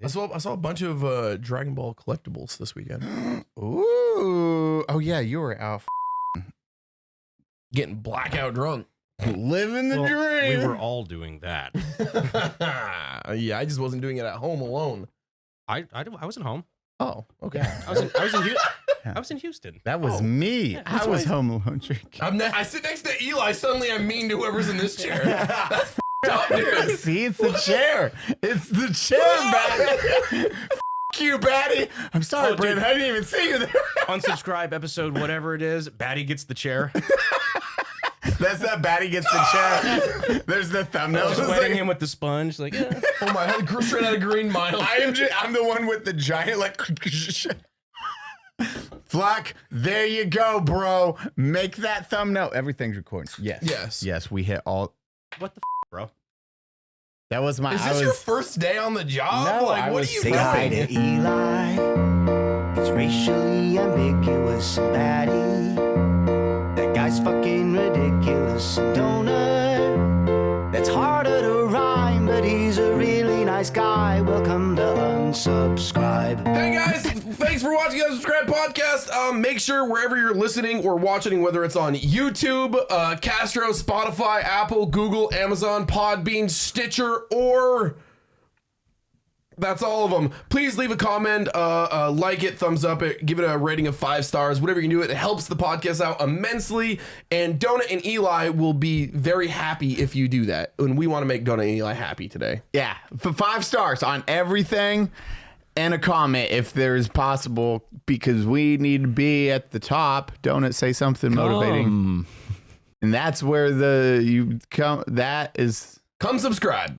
I saw a bunch of Dragon Ball collectibles this weekend. Ooh. Oh, yeah, you were out Getting blackout drunk. living the dream. We were all doing that. Yeah, I just wasn't doing it at home alone. I wasn't home. Oh, okay. Yeah. I was in Houston. That was me. I was home alone drinking. I sit next to Eli. Suddenly I'm mean to whoever's in this chair. That's up, dude. See, it's the chair. It's the chair, Baddie. You, Baddie. I'm sorry, Brandon. I didn't even see you there. Unsubscribe episode, whatever it is. Baddie gets the chair. That's that Baddie gets the chair. There's the thumbnail. Just wetting him with the sponge. Like, yeah. Oh my, straight out of Green Mile. I'm the one with the giant, like... Fluck, there you go, bro. Make that thumbnail. Everything's recording. Yes, we hit all... What the bro? That was my... Is this your first day on the job? No, like, what are you Say hi to Eli. It's racially ambiguous and Baddie. That guy's fucking ridiculous. Donut. That's harder to rhyme, but he's a really nice guy. Welcome to Unsubscribe. Hey guys, thanks for watching the Unsubscribe podcast. Make sure wherever you're listening or watching, whether it's on YouTube, Castro, Spotify, Apple, Google, Amazon, Podbean, Stitcher, or... that's all of them. Please leave a comment, like it, thumbs up it, give it a rating of 5 stars, whatever you can do. It helps the podcast out immensely. And Donut and Eli will be very happy if you do that. And we want to make Donut and Eli happy today. Yeah, for 5 stars on everything and a comment if there is possible, because we need to be at the top. Donut, say something motivating. And that's where Come subscribe.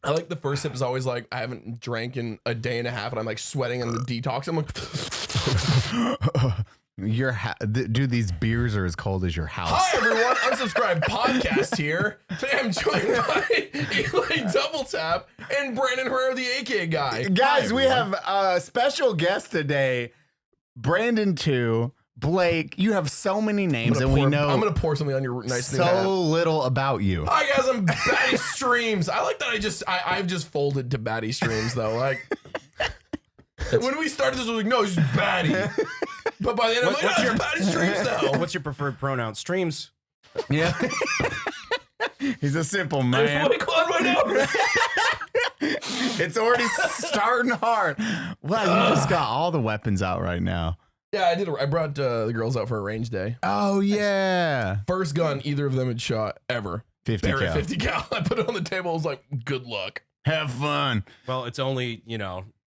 I like the first sip is always like, I haven't drank in a day and a half and I'm like sweating on the detox. I'm like, dude, these beers are as cold as your house. hi everyone, Unsubscribe podcast here. Today I'm joined by Eli Double Tap and Brandon Herrera, the AK guy. Guys, we have a special guest today, Brandon 2. Blake, you have so many names, and we know I'm gonna pour something on your nice so little about you. Hi guys, I'm Baddie Streams. I like that I've just folded to Baddie Streams though. Like when we started this, I was like, no, it's just Baddie. But by the end, I'm like, no, it's Baddie Streams now. What's your preferred pronoun? Streams. Yeah. He's a simple man. There's one cloud right now. It's already starting hard. Wow, you just got all the weapons out right now. Yeah, I did. I brought the girls out for a range day. Oh yeah. First gun either of them had shot ever. 50 Barrett cal. 50 cal. I put it on the table. I was like, good luck. Have fun. Well, it's only,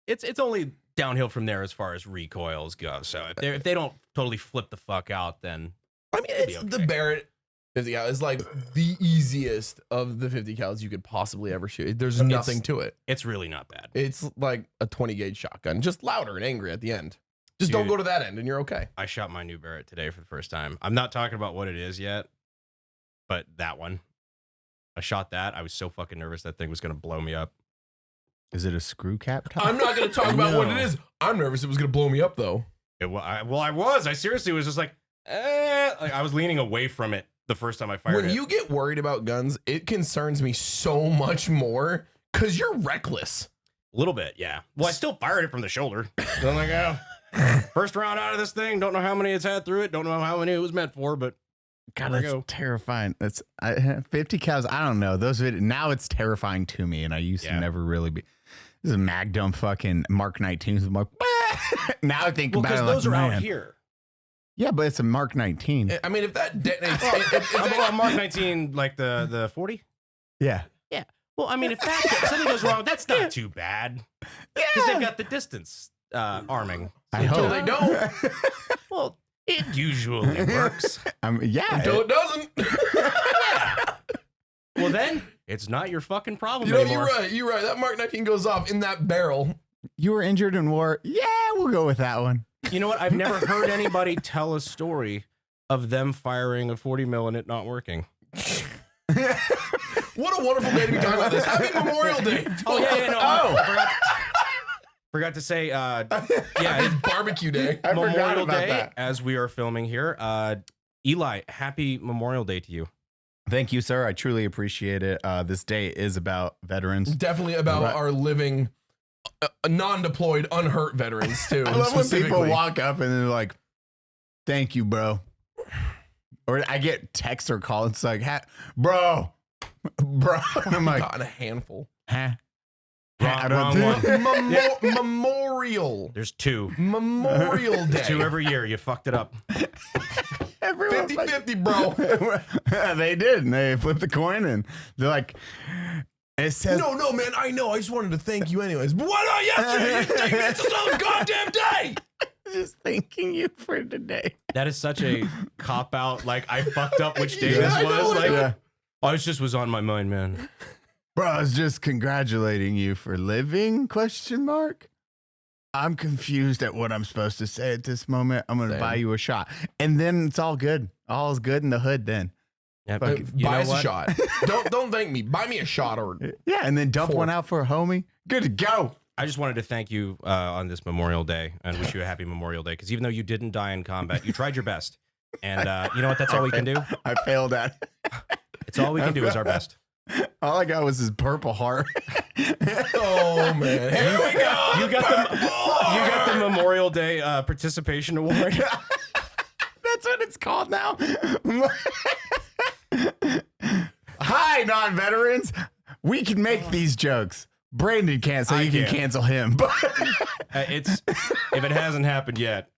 it's only downhill from there as far as recoils go. So if they don't totally flip the fuck out, then I mean, it's the Barrett 50 cal is like the easiest of the 50 cals you could possibly ever shoot. There's nothing to it. It's really not bad. It's like a 20 gauge shotgun, just louder and angry at the end. Just Dude, don't go to that end and you're okay. I shot my new Barrett today for the first time. I'm not talking about what it is yet, but that one. I shot that. I was so fucking nervous that thing was going to blow me up. Is it a screw cap top? I'm not going to talk about what it is. I'm nervous it was going to blow me up though. I was. I seriously was just like I was leaning away from it the first time I fired it. When you get worried about guns, it concerns me so much more because you're reckless. A little bit, yeah. Well, I still fired it from the shoulder. So I'm like, oh. First round out of this thing. Don't know how many it's had through it. Don't know how many it was meant for, but God, that's terrifying. That's 50 cals. I don't know. Now it's terrifying to me, and I used to never really be. This is Magnum fucking Mark 19s. I'm like, now I think about it. Those like, are man. out here. Yeah, but it's a Mark 19. I mean, if that detonates, A Mark 19, like the 40. Yeah. Yeah. Well, I mean, if something goes wrong, that's not too bad because they've got the distance arming. I until hope they don't. Well, it usually works. Yeah. Until it doesn't. Yeah. Well, then it's not your fucking problem anymore. You're right. That Mark 19 goes off in that barrel. You were injured in war. Yeah, we'll go with that one. You know what? I've never heard anybody tell a story of them firing a 40 mil and it not working. What a wonderful day to be talking about this. Happy Memorial Day. Oh, yeah, no. I forgot to say, It's barbecue day. I forgot Memorial about Day, that. as we are filming here. Eli, happy Memorial Day to you. Thank you, sir. I truly appreciate it. This day is about veterans. Definitely about our living, non-deployed, unhurt veterans too. I love when people walk up and they're like, "Thank you, bro." Or I get text or call. It's like, bro. I'm like, got a handful. Huh? Wrong one. Memorial. There's 2. Memorial Day. 2 every year. You fucked it up. 50-50, bro. They did. And they flipped the coin and they're like, it says, No, man. I know. I just wanted to thank you anyways. But why not yesterday? You think it's another goddamn day. just thanking you for today. That is such a cop out. Like, I fucked up which day this was. Like, oh, it just was on my mind, man. Bro, I was just congratulating you for living, ? I'm confused at what I'm supposed to say at this moment. I'm going to buy you a shot. And then it's all good. All is good in the hood then. Yeah, buy us a shot. Don't thank me. Buy me a shot or and then dump one out for a homie. Good to go. I just wanted to thank you on this Memorial Day and wish you a happy Memorial Day, because even though you didn't die in combat, you tried your best. And you know what? That's all we can do. I failed at it. It's all we can do is our best. All I got was his purple heart. Oh man! Here we go. You got the Memorial Day participation award. That's what it's called now. Hi, non-veterans. We can make these jokes. Brandon can't, so you can cancel him. It's if it hasn't happened yet.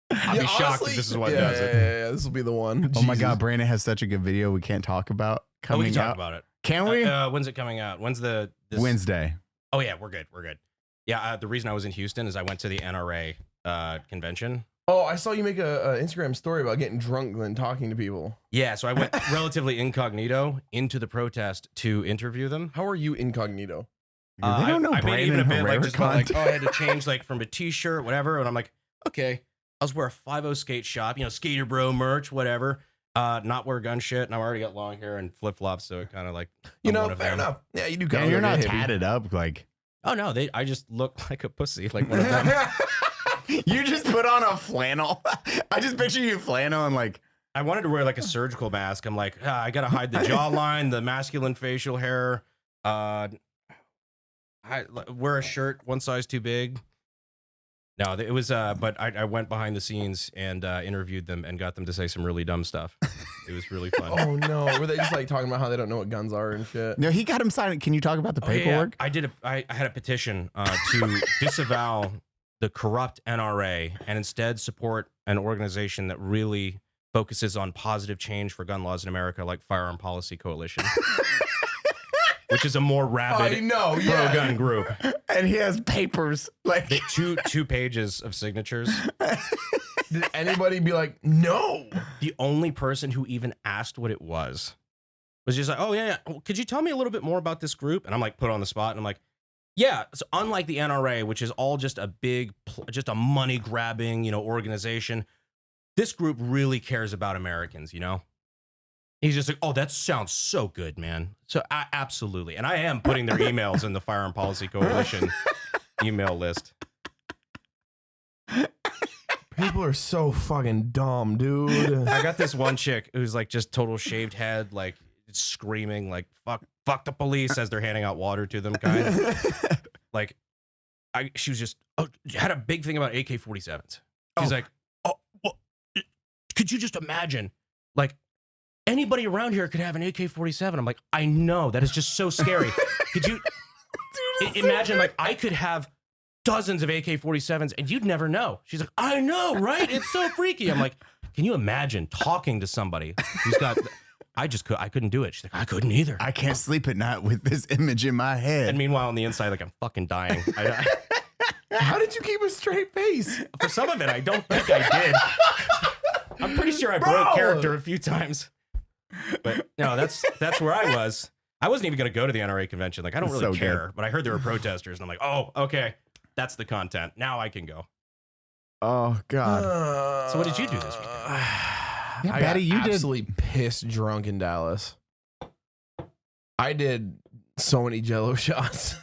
I'll be shocked if this is what does it. Yeah, this will be the one. Oh my God, Brandon has such a good video we can't talk about coming we can out. talk about it. Can we? When's it coming out? When's this? Wednesday. Oh yeah, we're good. Yeah, the reason I was in Houston is I went to the NRA convention. Oh, I saw you make a Instagram story about getting drunk and then talking to people. Yeah, so I went relatively incognito into the protest to interview them. How are you incognito? They don't know I made even a bit like just about, like, oh, I had to change like from a t-shirt, whatever, and I'm like, okay, I'll just wear a 5-0 skate shop, skater bro merch, whatever. Not wear gun shit, and I already got long hair and flip flops, so it kind of like fair enough. Yeah, you do. Yeah, you're not tatted up like. Oh no, I just look like a pussy, like one of them. You just put on a flannel. I just picture you flannel and like. I wanted to wear like a surgical mask. I'm like, I gotta hide the jawline, the masculine facial hair. I wear a shirt one size too big. No, it was. But I went behind the scenes and interviewed them and got them to say some really dumb stuff. It was really fun. Oh no, were they just like talking about how they don't know what guns are and shit? No, he got him signed. Can you talk about the paperwork? Yeah. I had a petition to disavow the corrupt NRA and instead support an organization that really focuses on positive change for gun laws in America, like Firearm Policy Coalition. Which is a more rabid pro-gun group. And he has papers. Like two pages of signatures. Did anybody be like, no? The only person who even asked what it was just like, oh, yeah. Could you tell me a little bit more about this group? And I'm like, put on the spot. And I'm like, yeah. So unlike the NRA, which is all just a just a money-grabbing, organization, this group really cares about Americans, He's just like, oh, that sounds so good, man. So absolutely. And I am putting their emails in the Firearm Policy Coalition email list. People are so fucking dumb, dude. I got this one chick who's like just total shaved head, like screaming, like, fuck the police as they're handing out water to them, kind. Like, she was just, had a big thing about AK-47s. She's like, well, could you just imagine, like, anybody around here could have an AK-47. I'm like, I know. That is just so scary. Could you imagine, like, I could have dozens of AK-47s and you'd never know. She's like, I know, right? It's so freaky. I'm like, can you imagine talking to somebody who's got... I couldn't do it. She's like, I couldn't either. I can't sleep at night with this image in my head. And meanwhile, on the inside, like, I'm fucking dying. How did you keep a straight face? For some of it, I don't think I did. I'm pretty sure I broke character a few times. But no, that's where I was. I wasn't even going to go to the NRA convention. Like, I don't really care. But I heard there were protesters, and I'm like, oh, okay, that's the content. Now I can go. Oh God. So what did you do this weekend? Yeah, Baddie, you absolutely pissed drunk in Dallas. I did so many Jello shots.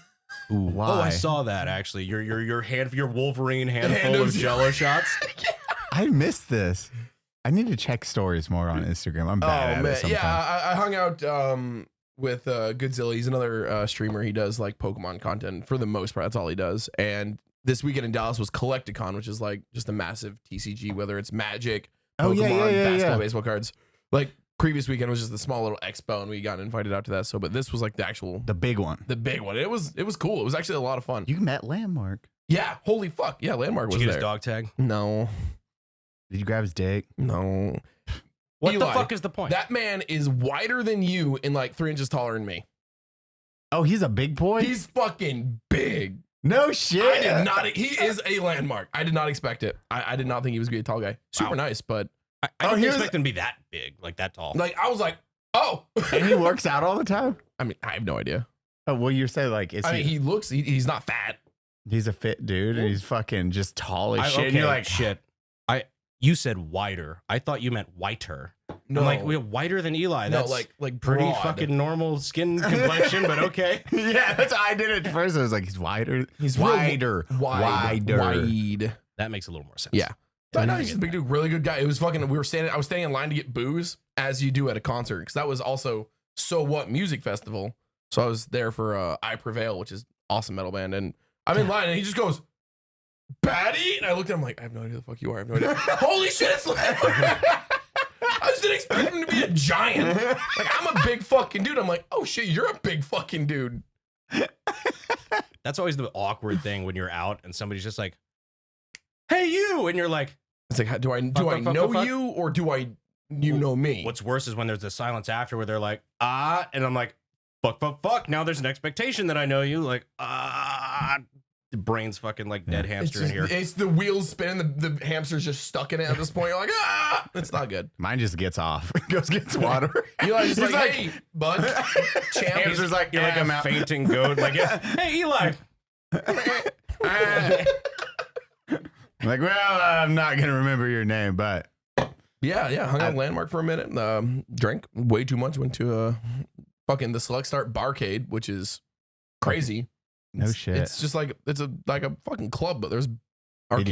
Ooh, why? Oh, I saw that actually. Your Wolverine handful of Jello shots. I missed this. I need to check stories more on Instagram. I'm bad at it sometimes. Yeah, I hung out with Godzilla. He's another streamer. He does like Pokemon content for the most part. That's all he does. And this weekend in Dallas was Collecticon, which is like just a massive TCG, whether it's Magic, Pokemon, basketball, baseball cards. Like previous weekend was just the small little expo, and we got invited out to that. So, but this was like the big one. It was cool. It was actually a lot of fun. You met Landmark. Yeah, holy fuck. Yeah, Landmark was Did you get there. his dog tag? No. Did you grab his dick? No. What Eli, the fuck is the point? That man is wider than you and like 3 inches taller than me. Oh, he's a big boy? He's fucking big. No shit. I did not. He is a Landmark. I did not expect it. I did not think he was going to be a tall guy. Super nice, but I didn't expect him to be that big, like that tall. like I was like, oh. And he works out all the time? I mean, I have no idea. Oh, well, you're saying like, He's not fat. He's a fit dude, and he's fucking just tall as shit. Okay, And you're like, shit. You said wider. I thought you meant whiter. No, I'm like, we're whiter than Eli. That's like pretty broad. fucking normal skin complexion, but okay. yeah, that's how I did it at first. I was like, he's wider. He's real wider. Wide. That makes a little more sense. Yeah. But no, he's a big dude, really good guy. It was fucking. I was standing in line to get booze, as you do at a concert, because that was also So What Music Festival. So I was there for I Prevail, which is awesome metal band, and I'm in line, and he just goes, Baddie? And I looked at him like, I have no idea who the fuck you are. I have no idea. Holy shit, it's Landmark. I just didn't expect him to be a giant. Like, I'm a big fucking dude. I'm like, oh shit, you're a big fucking dude. That's always the awkward thing when you're out and somebody's just like, hey, you. And you're like, It's like, do I fuck, know fuck? you, or do you know me? what's worse is when there's the silence after where they're like, ah, and I'm like, fuck. Now there's an expectation that I know you. Like, ah, the brain's fucking like dead hamster in here. It's the wheels spinning, the hamster's just stuck in it at this point. You're like, ah, it's not good. Mine just gets off. Goes gets water. Eli's just like, hey, bud. Champ. Hamster's like, You're like I'm a out. fainting goat. Like, hey, Eli. Like, well, I'm not gonna remember your name, but Yeah. Hung out at Landmark for a minute. Drank way too much. Went to fucking the Select Start Barcade, which is crazy. no shit. It's just like it's a fucking club, but there's Video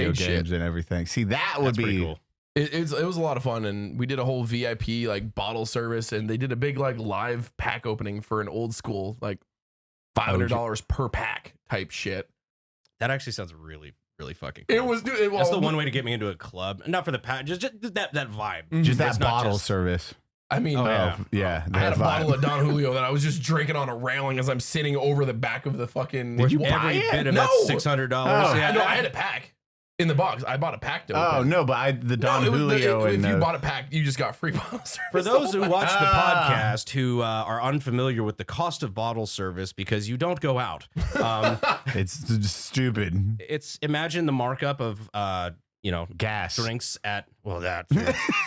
arcade games shit. and everything. See, that would That's pretty be cool. It was a lot of fun, and we did a whole VIP like bottle service, and they did a big like live pack opening for an old school like $500 per pack type shit. That actually sounds really, really fucking cool. It was, dude. That's the one way to get me into a club. Not for the pack, just that vibe. just It's that not bottle just- service. I mean, Oh, Yeah, I had a that bottle vibe. of Don Julio that I was just drinking on a railing as I'm sitting over the back of the fucking. Did you wall. buy Every it? bit of No. that $600. Oh. Yeah, No, I had a pack in the box. I bought a pack to Oh open. no, but the Don it was Julio if and you bought a pack, you just got free bottle service. For those who watch the Ah. podcast who are unfamiliar with the cost of bottle service because you don't go out, it's just stupid it's imagine the markup of gas. drinks at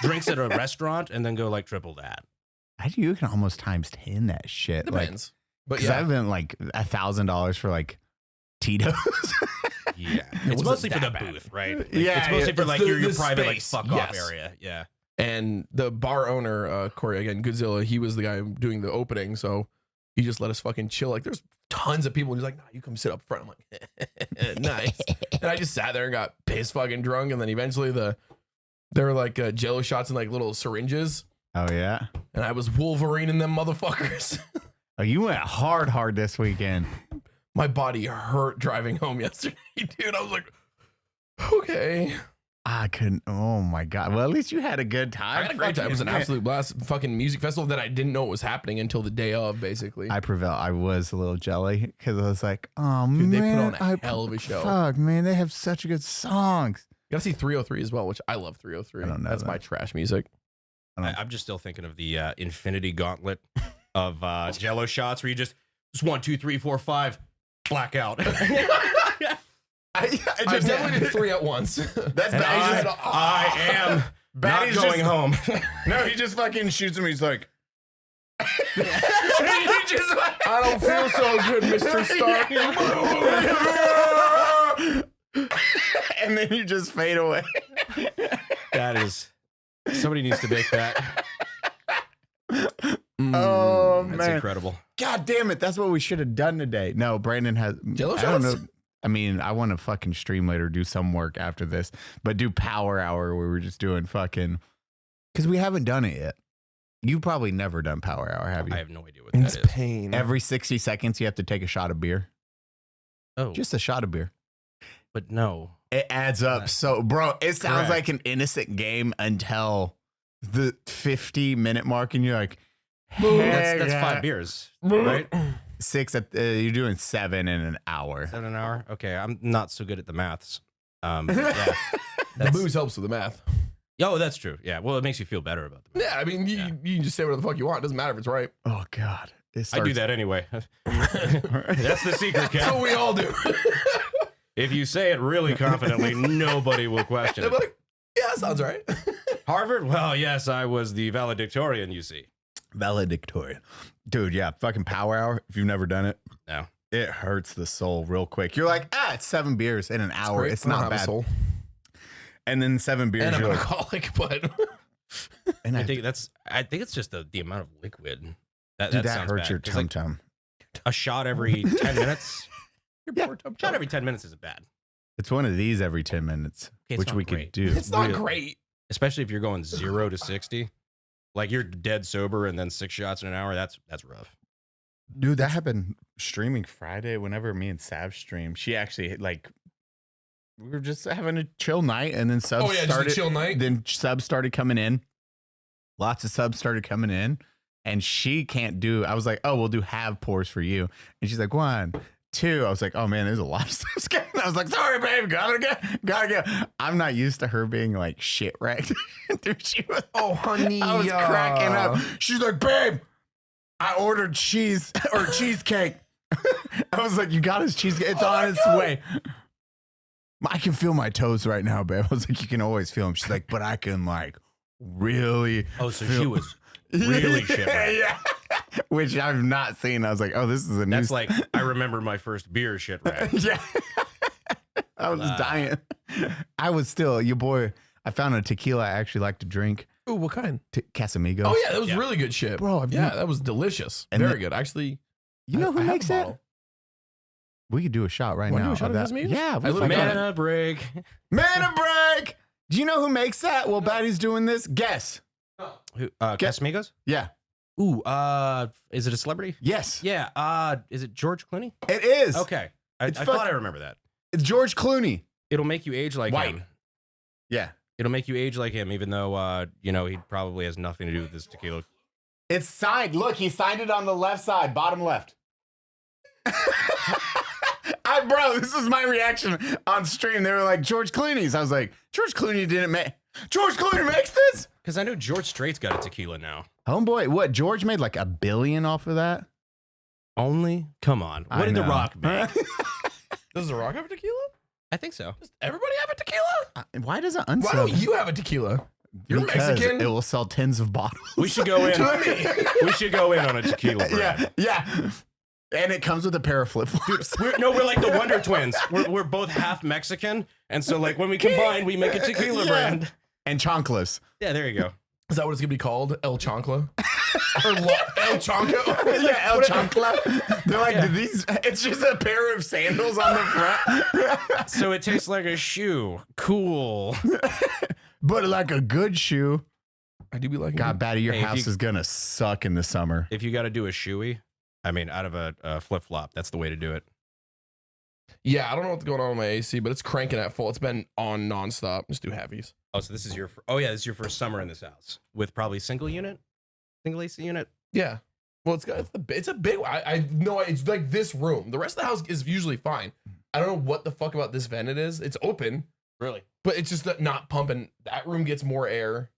drinks at a restaurant and then go like triple that. You can almost times 10 that shit. Depends. But Because I've been like $1,000 for like Tito's. Yeah, it's wasn't mostly for that the bad. booth, right? Like, Yeah, it's mostly for it's like the- your the private like space. fuck off Yes. area. Yeah. And the bar owner, Corey, again, Godzilla, he was the guy doing the opening. So he just let us fucking chill. Like, there's tons of people. He's like, nah, you come sit up front. I'm like, nice. And I just sat there and got pissed fucking drunk. And then eventually there were like Jello shots in like little syringes. Oh, yeah. And I was Wolverineing them motherfuckers. Oh, you went hard this weekend. My body hurt driving home yesterday, dude. I was like, okay. I couldn't. Oh, my God. Well, at least you had a good time. I had a great time. It was an absolute blast. Fucking music festival that I didn't know was happening until the day of, basically. I prevail. I was a little jelly because I was like, oh, Dude, man. they put on a hell of a show. Fuck, man. They have such good songs. You gotta see 303 as well, which I love 303. I don't know That's that. my trash music. I'm just still thinking of the infinity gauntlet of Jello shots where you just 1, 2, 3, 4, 5, blackout. I definitely did 3 at once. That's And bad. I am not Baddie's going just- home. No, he just fucking shoots him. He's like, he just like, I don't feel so good, Mr. Stark. and then you just fade away. That is, somebody needs to make that. Oh, That's man. incredible. God damn it. That's what we should have done today. No, Brandon has. Jello I don't shots? know. I mean, I want to fucking stream later, do some work after this, but do power hour where we're just doing fucking Because we haven't done it yet. You've probably never done Power Hour, have you? I have no idea what that It's is. pain. Every 60 seconds, you have to take a shot of beer. Oh, Just a shot of beer. but no. It adds up. So, bro, it sounds Correct. like an innocent game until the 50-minute mark, and you're like, That's "Hey, 5 beers, right? 6 you're doing 7 in an hour. 7 an hour. Okay, I'm not so good at the maths. Yeah. The That's- booze helps with the math. Oh, that's true. Yeah. Well, it makes you feel better about the math. Yeah, I mean, you can just say whatever the fuck you want. It doesn't matter if it's right. Oh, God. I do that anyway. That's the secret, That's what Cap. we all do. If you say it really confidently, nobody will question They'll be it. like, yeah, that sounds right. Harvard? Well, yes, I was the valedictorian, you see. Valedictorian. Dude, yeah, fucking Power Hour. If you've never done it, No. it hurts the soul real quick. You're like, it's 7 beers in an hour. Great. It's I don't not have a bad. soul. And then 7 beers. And I'm you're an like, alcoholic, but and I think it's just the amount of liquid. That that sounds hurts bad. your 'Cause, tum like, tum. a shot every 10 minutes. Yeah. Shot every 10 minutes isn't bad. It's one of these every 10 minutes, Okay, it's which not we great. could do. it's not Real- great. Especially if you're going 0 to 60. Like you're dead sober and then 6 shots in an hour. That's rough. Dude, that happened streaming Friday whenever me and Sav streamed. She actually, like, we were just having a chill night, and then subs Oh, yeah, started. just a chill night. Then subs started coming in. Lots of subs started coming in, and she can't do. I was like, oh, we'll do half pours for you. And she's like, 1, 2. I was like, oh, man, there's a lot of subs coming. I was like, sorry, babe, gotta go. I'm not used to her being like shit wrecked. Dude, she was. Oh, honey. I was cracking up. She's like, babe, I ordered cheese or cheesecake. I was like, you got his cheesecake. It's on its way. I can feel my toes right now, babe. I was like, you can always feel them. She's like, but I can like really. Oh, so feel- she was really shit. Yeah. Which I've not seen. I was like, oh, this is a new. That's like, I remember my first beer shit rag. Yeah. I was dying. I was still, your boy. I found a tequila I actually like to drink. Ooh, what kind? Casamigos. Oh, yeah, that was Yeah. really good shit. Bro, have you- yeah, that was delicious. And Very the- good. Actually, You know I who have makes a it? bottle. We could do a shot right Wanna now. do a shot of that. Casamigos? Yeah, I we'll literally fucking- got Man, a break. Man, a break. Do you know who makes that? Well, Baddie's doing this. Guess. Who, Get- Casamigos? Yeah. Ooh, is it a celebrity? Yes. Yeah, is it George Clooney? It is. Okay. I It's thought I remember that. It's George Clooney. It'll make you age like White. him. Yeah. It'll make you age like him, even though, he probably has nothing to do with this tequila. It's signed. Look, he signed it on the left side, bottom left. Bro, this is my reaction on stream. They were like, George Clooney's. I was like, George Clooney didn't make. George Clooney makes this? Because I know George Strait's got a tequila now. Homeboy, what? George made like $1 billion off of that? Only? Come on. What I did The know. Rock make? Does The Rock have a tequila? I think so. Does everybody have a tequila? Why doesn't Unsub? Why don't you have a tequila? You're Because Mexican. It will sell tens of bottles. We should go in. We should go in on a tequila brand. Yeah. And it comes with a pair of flip flops. We're like the Wonder Twins. We're both half Mexican, and so like when we combine, we make a tequila brand. And chanclas. Yeah, there you go. Is that what it's gonna be called? El Chancla? Or El Chanco? Yeah, El Chancla. They're like, "Did these? It's just a pair of sandals on the front. So it tastes like a shoe. Cool. But like a good shoe. I do be liking God, Baddie, your Hey, if house you- is gonna suck in the summer. If you got to do a shoey, I mean, out of a flip flop, that's the way to do it. Yeah, I don't know what's going on with my AC, but it's cranking at full. It's been on nonstop. Just do heavies. Oh, so this is your this is your first summer in this house with probably single AC unit. Yeah. Well, it's a big. I know it's like this room. The rest of the house is usually fine. I don't know what the fuck about this vent it is. It's open, Really? but it's just not pumping. That room gets more air.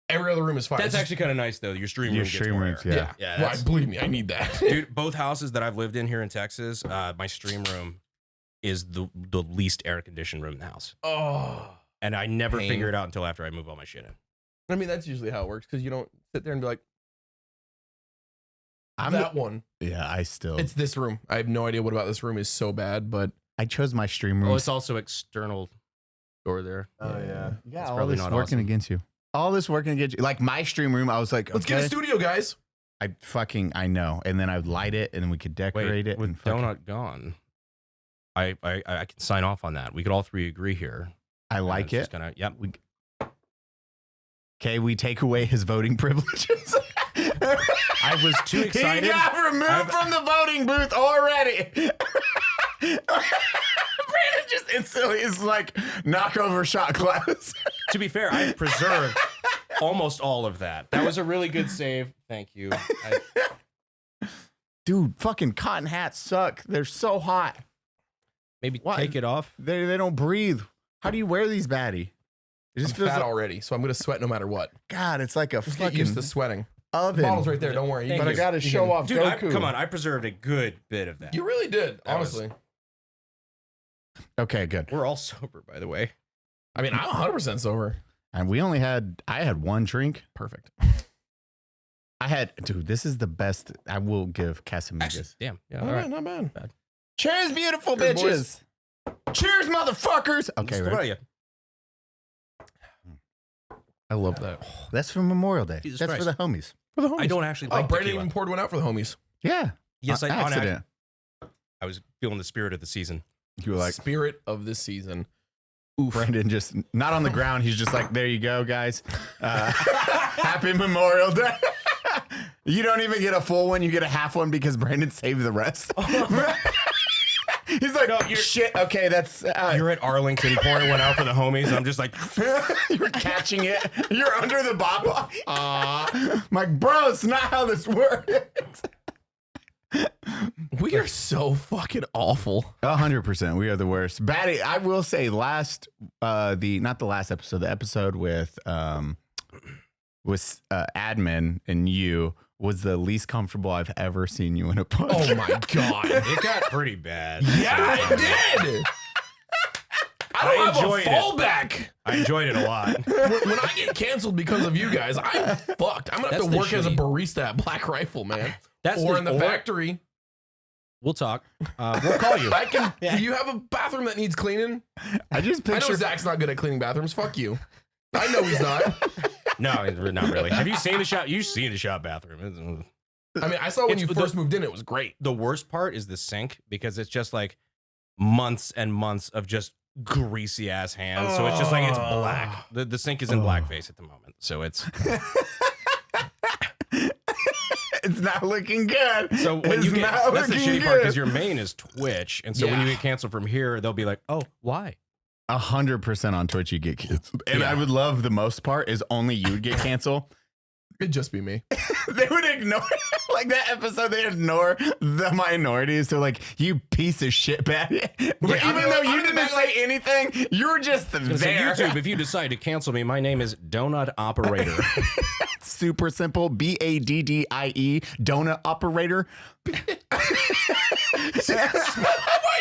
Every other room is fine. That's It's just- actually kind of nice though. Your stream Your room gets stream more rooms, air. yeah. Yeah, Well, that's- believe me, I need that. Dude, both houses that I've lived in here in Texas, my stream room is the least air conditioned room in the house, Oh, and I never Pain. figure it out until after I move all my shit in. I mean that's usually how it works because you don't sit there and be like I'm that one. Yeah, I still. It's this room. I have no idea what about this room is so bad, but I chose my stream room. Oh, it's also external door there. Yeah, It's all probably this not working awesome. against you. All this working against you. Like my stream room, I was like, let's get a okay. studio, guys. I know. And then I'd light it and then we could decorate Wait, it. with and fucking- donut gone, I can sign off on that. We could all three agree here. I like It's it. just gonna, yep. Okay, we take away his voting privileges. I was too excited. He got removed from the voting booth already. Brandon just instantly is like knockover shot glass. To be fair, I preserved almost all of that. That was a really good save. Thank you. Dude, fucking cotton hats suck. They're so hot. Maybe What? take it off. They don't breathe. How do you wear these, Baddie? It I'm just feels fat like, already, so I'm gonna sweat no matter what. God, it's like a Just get fucking used to sweating. oven. Bottle's right there. Don't worry. Thank But I you. gotta You show can- off Dude, Goku. come on. I preserved a good bit of that. You really did, That was- honestly. Okay, good. We're all sober, by the way. I mean, I'm 100% sober. And I had one drink. Perfect. Dude, this is the best. I will give Actually, Casamigos. damn. Yeah, All all right, right. not bad. Cheers, beautiful Cheers, bitches. Cheers, motherfuckers. Okay, What ready? are you? I love that. That's for Memorial Day. Jesus That's Christ. for the homies. For the homies. I don't actually Oh, like Brandon tequila. even poured one out for the homies. Yeah. Yes, On on accident. I was feeling the spirit of the season. You were like, Spirit of this season. Brandon just not on the ground. He's just like, there you go, guys. Happy Memorial Day. You don't even get a full one. You get a half one because Brandon saved the rest. He's like, No, shit. Okay, that's You're at Arlington pouring one out for the homies. I'm just like, you're catching it. You're under the bottle. Like, bro, it's not how this works. We are so fucking awful. 100%. We are the worst. Baddie, I will say not the last episode, the episode with admin and you was the least comfortable I've ever seen you in a podcast. Oh my God. it got pretty bad. Yeah, it did. I don't have a enjoyed it. fallback. I enjoyed it a lot. When I get canceled because of you guys, I'm fucked. I'm gonna have That's to the work as a shitty- barista at Black Rifle, man. That's or in the factory. We'll talk. We'll call you. I can. If you have a bathroom that needs cleaning, I just I know picture Zach's not good at cleaning bathrooms. Fuck you. I know he's not. No, not really. Have you seen the shop? You've seen the shop bathroom. I mean, I saw when It's you the- first moved in. It was great. The worst part is the sink because it's just like months and months of just greasy ass hands. So it's just like it's black. The sink is in blackface at the moment. So it's it's not looking good. so when It's you get not that's the looking shitty part good. because your main is Twitch, and so when you Yeah. get canceled from here, they'll be like, "Oh, why?" 100% on Twitch you get canceled. And Yeah. I would love the most part is only you would get canceled. It'd just be me. They would ignore like that episode. They ignore the minorities. They're like, "You piece of shit, Baddie." But I even mean, though I'm you in the didn't back say anything, you were just So there. YouTube, if you decide to cancel me, my name is DonutOperator. Super simple. BADDIE. Donut operator. My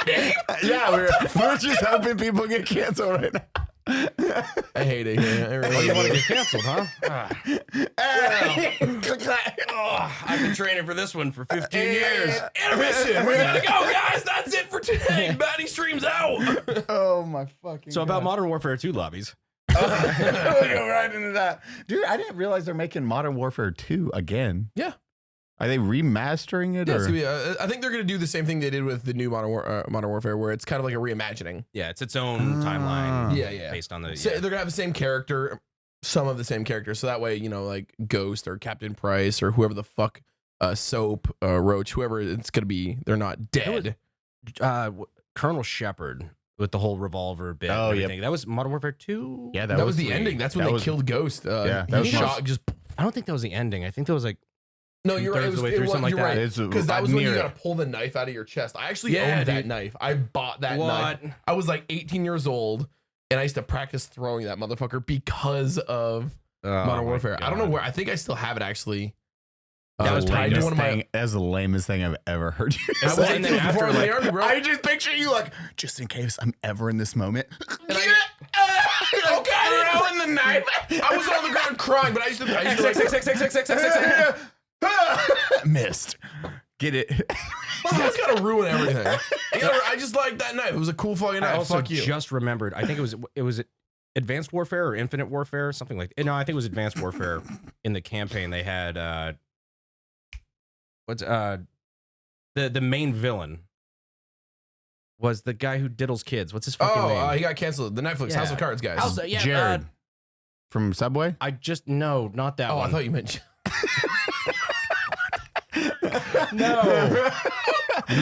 name. Yeah, we're just hoping people get canceled right now. I hate it here. I Oh, really you want to do. get canceled, huh? I've been training for this one for 15 years. Intermission. We gotta go, guys. That's it for today. Baddie streams out. Oh my fucking. So about Modern Warfare 2 lobbies. we'll go right into that, dude. I didn't realize they're making Modern Warfare 2 again. Yeah. Are they remastering it? Yeah, or? so I think they're gonna do the same thing they did with the new Modern Warfare, where it's kind of like a reimagining. Yeah, it's its own timeline. Yeah. Based on the. So yeah. they're gonna have the same character, some of the same characters, so that way, you know, like Ghost or Captain Price or whoever the fuck, Soap, Roach, whoever it's gonna be, they're not dead. Colonel Shepard with the whole revolver bit. Oh, and yep. everything. That was Modern Warfare 2. Yeah, That was the sweet. ending. That's when That they was- killed Ghost. Yeah, that he was shot most- just. I don't think that was the ending. I think that was like. No, you're right. It Thirds of was, the way it through, was, something like you're that. right. It's Because that was when you near gotta pull the knife out of your chest. I actually Yeah, owned that dude. knife. I bought that knife. What? I was like 18 years old, and I used to practice throwing that motherfucker because of Modern Warfare. I don't know where. I think I still have it actually. That was the tied to lamest one of my. thing. That's the lamest thing I've ever heard you I say. was and then before after, I was in the like- army, bro. I just picture you like, just in case I'm ever in this moment. And okay, I didn't in the knife. I was on the ground crying, but I used to like, Missed. Get it? you guys gotta ruin everything. I just like that knife. It was a cool fucking I knife. also Fuck you. just remembered. I think it was Advanced Warfare or Infinite Warfare, something like. No, I think it was Advanced Warfare. In the campaign, they had the main villain was the guy who diddles kids. What's his fucking name? He got canceled. The Netflix Yeah. House of Cards guys. House of- yeah, Jared. from Subway? I just no, not that Oh, one. I thought you meant. No,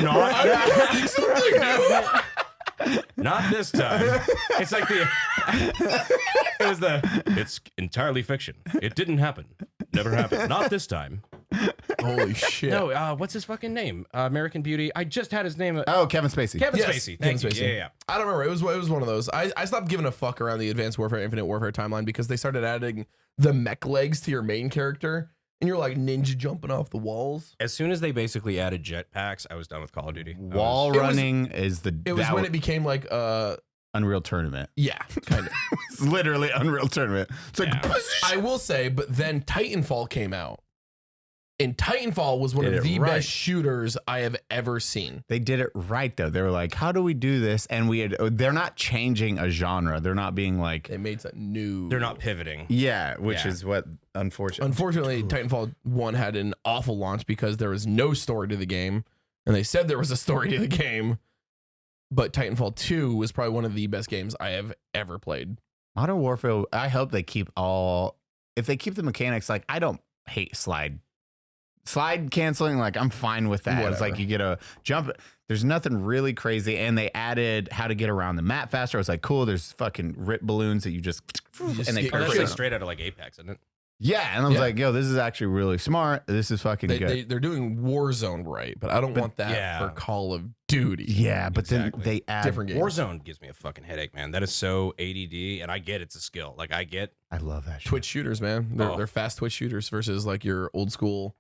not not this time. It's like it's entirely fiction. It didn't happen. Never happened. Not this time. Holy shit! No, what's his fucking name? American Beauty. I just had his name. Oh, Kevin Spacey. Kevin Yes, Spacey. Thank Kevin you. Spacey. Yeah. I don't remember. It was one of those. I stopped giving a fuck around the Advanced Warfare, Infinite Warfare timeline because they started adding the mech legs to your main character, and you're like ninja jumping off the walls. As soon as they basically added jetpacks, I was done with Call of Duty. Wall It was- running is the It was when it became like Unreal Tournament. yeah, kind of. It's literally Unreal Tournament. It's like Yeah. I will say, but then Titanfall came out. And Titanfall was one Did of it the right. best shooters I have ever seen. they did it right though. They were like, "How do we do this?" And they're not changing a genre. They're not being like, They made something new. They're not pivoting. yeah, which Yeah. is what unfortunately. Unfortunately, Titanfall 1 had an awful launch because there was no story to the game. And they said there was a story to the game. But Titanfall 2 was probably one of the best games I have ever played. Modern Warfare. I hope they keep if they keep the mechanics. Like, I don't hate slide canceling. Like, I'm fine with that. It's Whatever. like you get a jump. There's nothing really crazy, and they added how to get around the map faster. I was like, cool. There's fucking rip balloons that you just and they get Oh, that's Perfect. like straight out of like Apex, isn't it? yeah. And I was Yeah. like, yo, this is actually really smart. This is fucking good. They're doing Warzone right, but I don't want that yeah. for Call of Duty. yeah, but Exactly. then they add Different games. Warzone gives me a fucking headache, man. That is so ADD, and I get it's a skill. Like I get. I love that shit. Twitch shooters, man. They're, Oh. they're fast Twitch shooters versus like your old school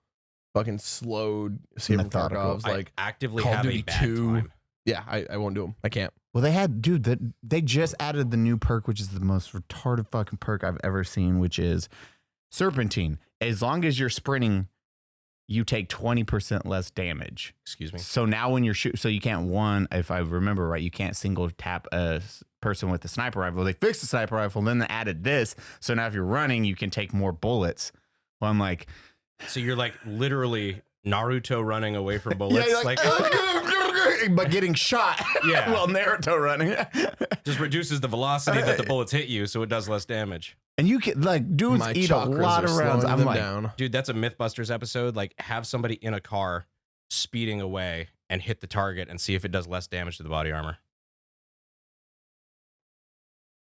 fucking slowed Saber Methodical. Tarkovs. Like, I actively Call of have a Duty bad 2. time. yeah, I won't do them. I can't. Well, they had, dude, they just added the new perk, which is the most retarded fucking perk I've ever seen, which is Serpentine. As long as you're sprinting, you take 20% less damage. Excuse me. So now when you're so you can't if I remember right, you can't single tap a person with the sniper rifle. They fixed the sniper rifle, then they added this. So now if you're running, you can take more bullets. Well, I'm like, So you're like literally Naruto running away from bullets. yeah, like but getting shot. Yeah. Well, Naruto running. just reduces the velocity that the bullets hit you, so it does less damage. And you can like dudes My eat a chakras lot are of rounds. slowing I'm them like, down. Dude, that's a Mythbusters episode. Like, have somebody in a car speeding away and hit the target and see if it does less damage to the body armor.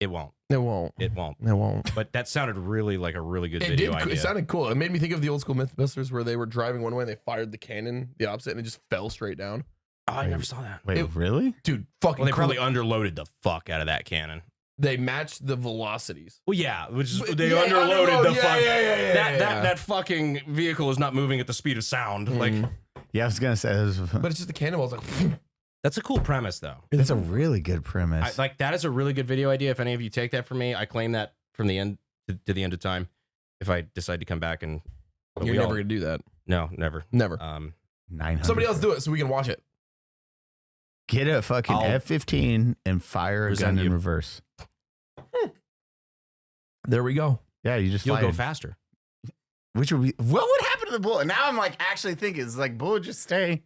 It won't. It won't. It won't. It won't. But that sounded really like a really good It video did. idea. It sounded cool. It made me think of the old school Mythbusters where they were driving one way and they fired the cannon the opposite and it just fell straight down. Oh, I never saw that. wait, It- really? Dude, fucking Well, they cool. probably underloaded the fuck out of that cannon. They matched the velocities. Well, yeah, which is But- they yeah, underloaded the yeah, fuck. yeah, That fucking vehicle is not moving at the speed of sound. Like, Mhm. Yeah, I was gonna say this was, But it's just the cannonballs like. that's a cool premise, though. that's a really good premise. Like, that is a really good video idea. If any of you take that from me, I claim that from the end to the end of time. If I decide to come back and but You're we never all- gonna do that. no, never. Never. 900. Somebody else do it so we can watch it. Get a fucking I'll F-15 and fire a present gun in you. reverse. There we go. Yeah, you just You'll fly go it. faster. Which would be what would happen to the bullet? Now I'm like actually thinking it's like bullet just stay.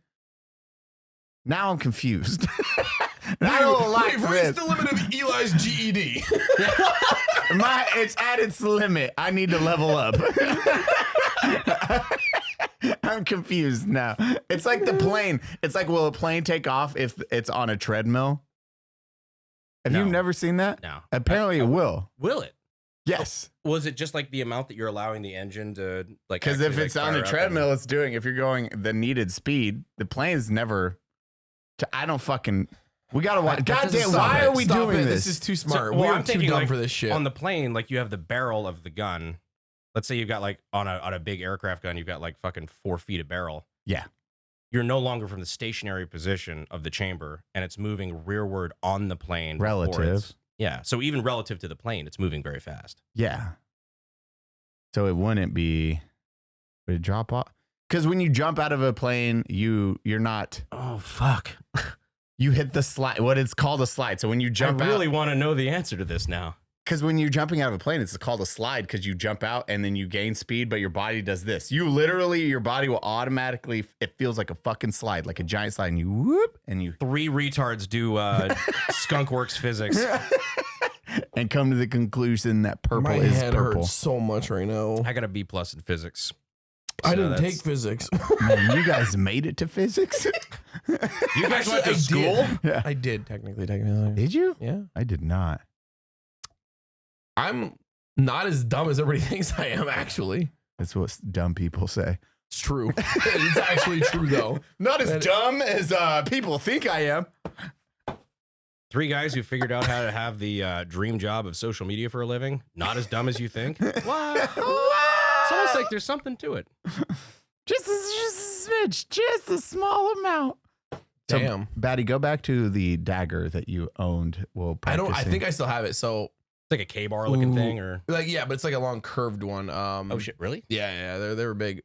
Now I'm confused. I don't like We've reached this. the limit of Eli's GED. It's at its limit. I need to level up. I'm confused now. It's like the plane. It's like, will a plane take off if it's on a treadmill? Have you No. never seen that? No. Apparently it will. Will it? Yes. Was it just like the amount that you're allowing the engine to like? Because if actually, it's like, on fire a up treadmill, it's doing, if you're going the needed speed, the plane's never, I don't fucking, we gotta watch. God damn, why are we doing this? This is too So, smart. well, we are I'm too thinking, dumb like, for this shit. on the plane, like you have the barrel of the gun. Let's say you've got like on a big aircraft gun, you've got like fucking 4 feet of barrel. Yeah. You're no longer from the stationary position of the chamber, and it's moving rearward on the plane. before Relative. it's- Yeah. So even relative to the plane, it's moving very fast. Yeah. So it wouldn't be, would it drop off? Because when you jump out of a plane, you're not, Oh fuck! you hit the slide, what it's called a slide. So when you jump I really out, want to know the answer to this now. because when you're jumping out of a plane, it's called a slide because you jump out and then you gain speed, but your body does this. You literally, your body will automatically, it feels like a fucking slide, like a giant slide, and you whoop, and you, 3 retards do Skunkworks physics. and come to the conclusion that purple My is head purple. hurts so much right now. I got a B+ in physics. I So didn't that's- take physics. Man, you guys made it to physics? You guys went to I school? did. Yeah. I did technically. Did you? Yeah. I did not. I'm not as dumb as everybody thinks I am, actually. That's what dumb people say. It's true. It's actually true, though. Not as dumb as people think I am. 3 guys who figured out how to have the dream job of social media for a living. Not as dumb as you think. What? It's almost like there's something to it. Just a smidge, just a small amount. So, Damn. Baddie, go back to the dagger that you owned. Well, I think I still have it. So, It's like a K-bar looking Ooh. thing, or yeah, but it's like a long curved one. oh shit, really? Yeah, they were big.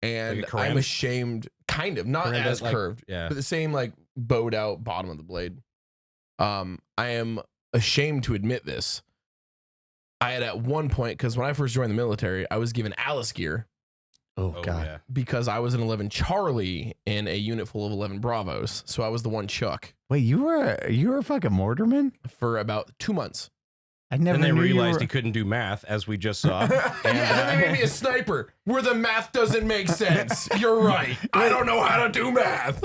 And Like a I'm Karam? ashamed, kind of, not Karam, as like- curved, Yeah. but the same like bowed out bottom of the blade. I am ashamed to admit this. I had at one point, because when I first joined the military, I was given Alice gear Oh, Oh God. yeah. because I was an 11 Charlie in a unit full of 11 Bravos. So I was the one Chuck Wait, you were a fucking mortarman? for about 2 months. I never And they knew you realized were- he couldn't do math, as we just saw. And then they made me a sniper where the math doesn't make sense. You're right. I don't know how to do math.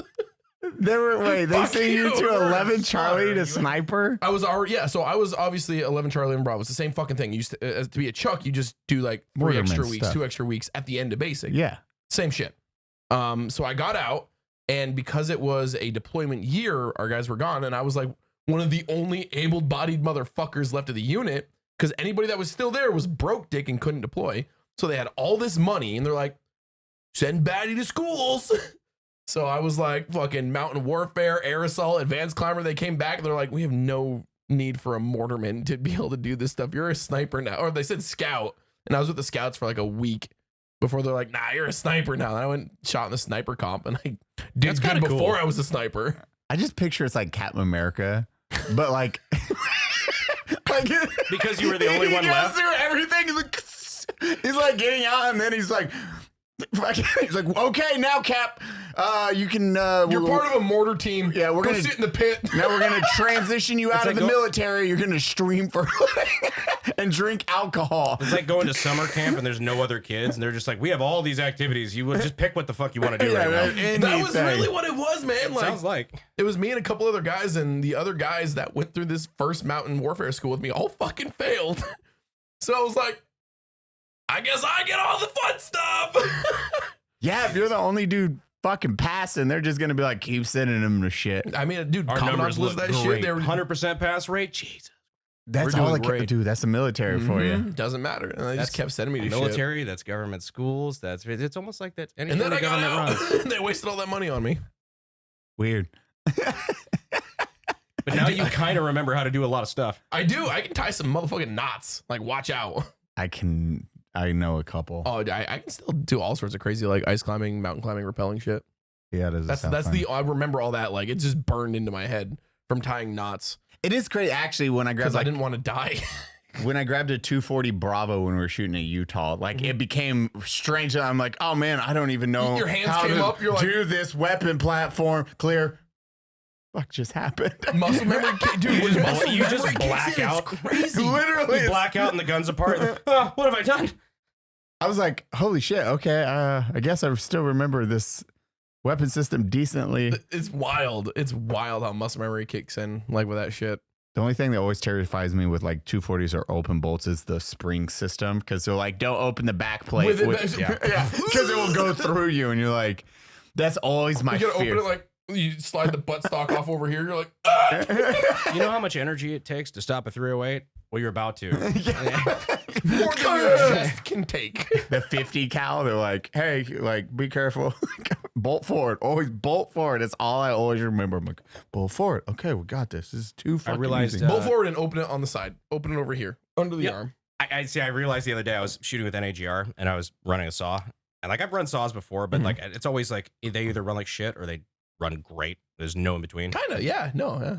They Fuck sent you you. to 11 Charlie Sorry. to sniper? I was already, yeah, so I was obviously 11 Charlie and Bravo. It's the same fucking thing. You used to be a Chuck, you just do like 3 Mortarman extra weeks, stuff. 2 extra weeks at the end of basic. Yeah. Same shit. So I got out, and because it was a deployment year, our guys were gone, and I was like one of the only able-bodied motherfuckers left of the unit, because anybody that was still there was broke dick and couldn't deploy. So they had all this money, and they're like, send Baddie to schools. So I was like fucking mountain warfare, air assault, advanced climber. They came back, and they're like, we have no need for a mortarman to be able to do this stuff. You're a sniper now. Or they said scout, and I was with the scouts for like a week before they're like, nah, you're a sniper now. And I went shot in the sniper comp, and I did That's good kinda before cool. I was a sniper. I just picture it's like Captain America, but like, like Because you were the only he one goes left. through everything. He's like getting out, and then he's like, okay, now Cap, you can. You're part of a mortar team. Yeah, we're Go gonna sit in the pit. Now we're gonna transition you out like of the go- military. You're gonna stream for and drink alcohol. It's like going to summer camp and there's no other kids, and they're just like, we have all these activities. You would just pick what the fuck you want to do right now. That was really what it was, man. Like, Sounds like. it was me and a couple other guys, and the other guys that went through this first mountain warfare school with me all fucking failed. So I was like, I guess I get all the fun stuff. Yeah, if you're the only dude fucking passing, they're just gonna be like, keep sending them to shit. I mean, dude, Our commandants numbers was look that shit. great. They were 100% pass rate. Jesus. That's We're all doing I great. can do. That's the military for you. Mhm, doesn't matter. And they just That's kept sending me to shit. Military, that's government schools. That's it's almost like that. Any And then the I got government out. runs. They wasted all that money on me. Weird. But now you kind of remember how to do a lot of stuff. I do. I can tie some motherfucking knots. Like, watch out. I know a couple. Oh, I can still do all sorts of crazy, like ice climbing, mountain climbing, rappelling shit. Yeah, does That's I remember all that. Like, it just burned into my head from tying knots It is crazy. Actually, when I because grabbed I didn't want to die. when I grabbed a 240 Bravo when we were shooting at Utah, like it became strange. I'm like, oh man, I don't even know. Your hands how came to up, you're like- do this weapon platform clear. Fuck just happened. Muscle memory, dude. Was muscle You just memory black kicks in, it's out. Crazy. Literally, You black out and the gun's apart. Oh, what have I done? I was like, holy shit. Okay, I guess I still remember this weapon system decently. It's wild. It's wild how muscle memory kicks in, like with that shit. The only thing that always terrifies me with like 240s or open bolts is the spring system, because they're like, don't open the back plate. Yeah, because it will go through you, and you're like, that's always my You gotta fear. open it like you slide the buttstock off over here. You're like, ah! You know how much energy it takes to stop a 308? Well, you're about to. More than your chest can take. The 50 cal, they're like, hey, like, be careful. Bolt forward. Always bolt forward. That's all I always remember. I'm like, bolt forward. Okay, we got this. This is too fucking realized, easy. Pull forward and open it on the side. Open it over here, under the Yep. arm. I see. I realized the other day I was shooting with NAGR and I was running a saw. And like I've run saws before, but like it's always like they either run like shit or they run great. There's no in between. Kinda, yeah. No, yeah.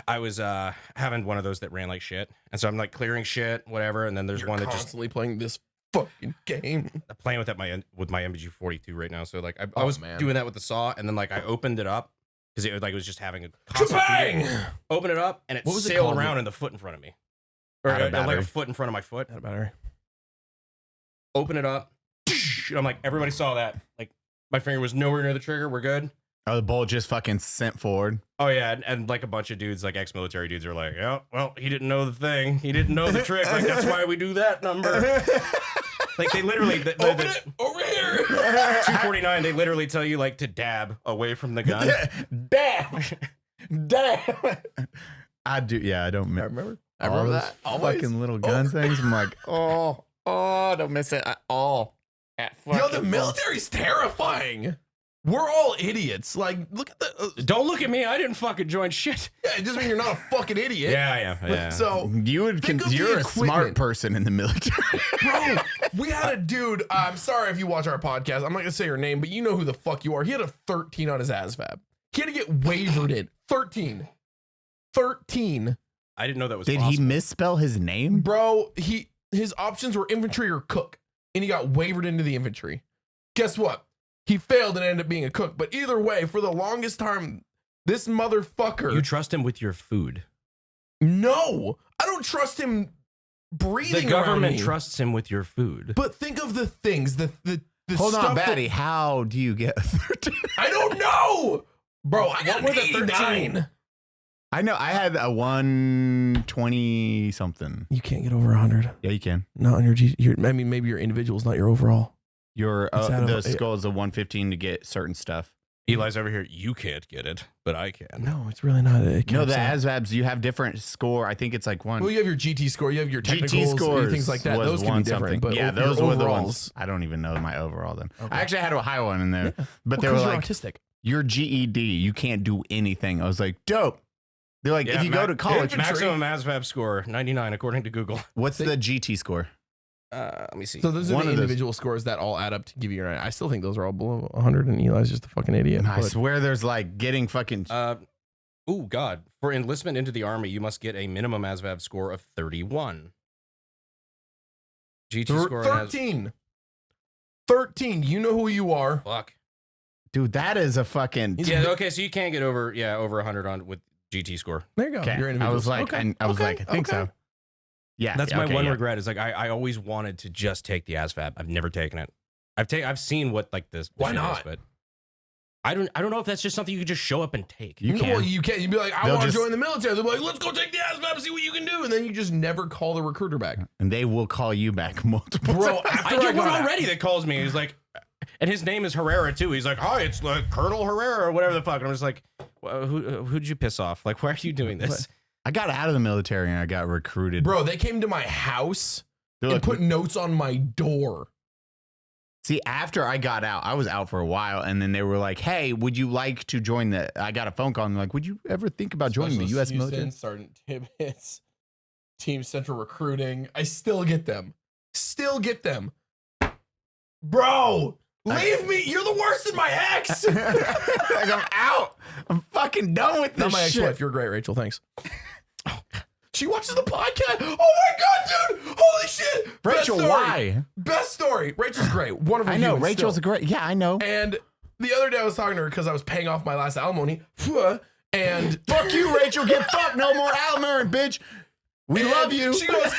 I was having one of those that ran like shit, and so I'm like clearing shit, whatever. And then there's You're one that just constantly playing this fucking game. I'm playing with my MBG 42 right now. So like I Oh, was man. doing that with the saw, and then like I opened it up because it was just having a constant feeding. Kabang! Open it up, and it What was it sailed called? around in the foot in front of me. or Out of like battery. a foot in front of my foot. Out of battery. Open it up. I'm like, everybody saw that. Like, my finger was nowhere near the trigger. We're good. Oh, the bullet just fucking sent forward. Oh yeah, and like a bunch of dudes, like ex-military dudes, are like, "Yeah, well, he didn't know the thing. He didn't know the trick. Like that's why we do that number." Like they literally, Open it over here. 249. They literally tell you like to dab away from the gun. Damn. I do. Yeah, I don't remember. I all remember those that. Always. fucking little gun things. I'm like, oh, don't miss it at all. Yo, the military's terrifying. We're all idiots. Like, look at the. Don't look at me. I didn't fucking join shit. Yeah, it doesn't mean you're not a fucking idiot. Yeah, I am. Yeah. So, You would. Think of the You're a smart equipment. person in the military. bro, we had a dude. I'm sorry if you watch our podcast. I'm not gonna say your name, but you know who the fuck you are. He had a 13 on his ASVAB. He had to get wavered in 13. I didn't know that was Did he possible. misspell his name? Bro, his options were infantry or cook, and he got wavered into the infantry. Guess what? He failed and ended up being a cook. But either way, for the longest time, this motherfucker. You trust him with your food. No, I don't trust him breathing. The government around me. trusts him with your food. But think of the things, the Hold stuff on, that- Baddie. How do you get a 13? I don't know, bro. I got What were the 89. I know. I had a 120 something. You can't get over 100. Yeah, you can. Not on your G. I mean, maybe your individual's not your overall. Your It's out of- the skull is a 115 to get certain stuff. Eli's over here. You can't get it, but I can. No, it's really not. It No, caps the out. ASVABs, you have different score. I think it's like one. Well, you have your GT score. You have your GT technicals, scores, things like that. was Those can one be different. something. But Yeah, your those were the overalls- ones. I don't even know my overall then. Okay. I actually had a high one in there, but they Well, were 'cause you're like, autistic. your GED, you can't do anything. I was like, dope. They're like, Yeah, if you go to college, infantry- Maximum ASVAB score 99 according to Google. what's the GT score? Let me see. So those are One the of those- individual scores that all add up to give you your. I still think those are all below 100, and Eli's just a fucking idiot. And I but- swear there's like getting fucking. Oh God! For enlistment into the army, you must get a minimum ASVAB score of 31. GT score has 13. 13. You know who you are. fuck. Dude, that is a fucking. Yeah. Okay. So you can't get over over 100 on with GT score. There you go. Okay. You're I individual. was like, Okay, I was okay, like, I think okay. so. Yeah, That's yeah, my okay, one yeah. regret. Is like I always wanted to just take the ASVAB. I've never taken it. I've seen what like this. Why shit is, not? but I don't know if that's just something you could just show up and take. You No, can. well, you can't. You'd be like, I They'll want to just- join the military. They'll be like, let's go take the ASVAB, see what you can do. And then you just never call the recruiter back. And they will call you back multiple Bro, times. after I get one got already that calls me. He's like, and his name is Herrera too. He's like, hi, it's like Colonel Herrera or whatever the fuck. And I'm just like, well, who'd you piss off? Like, why are you doing this? I got out of the military and I got recruited. Bro, they came to my house They're and like, put notes on my door. see, after I got out, I was out for a while, and then they were like, "Hey, would you like to join the?" I got a phone call, and they're like, "Would you ever think about joining the U.S. military?" Sergeant Tibbetts, Team Central Recruiting. I still get them. Still get them. Bro, leave me. You're the worst in my ex. Like, I'm out. I'm fucking done with this Not my shit. ex-wife. You're great, Rachel. Thanks. She watches the podcast. Oh my god, dude! Holy shit! Best Rachel, story. why? Best story. Rachel's great. Wonderful. I know human Rachel's still. a great. Yeah, I know. And the other day I was talking to her because I was paying off my last alimony. And Fuck you, Rachel. Get fucked. No more alimony, bitch. We and love you. She goes,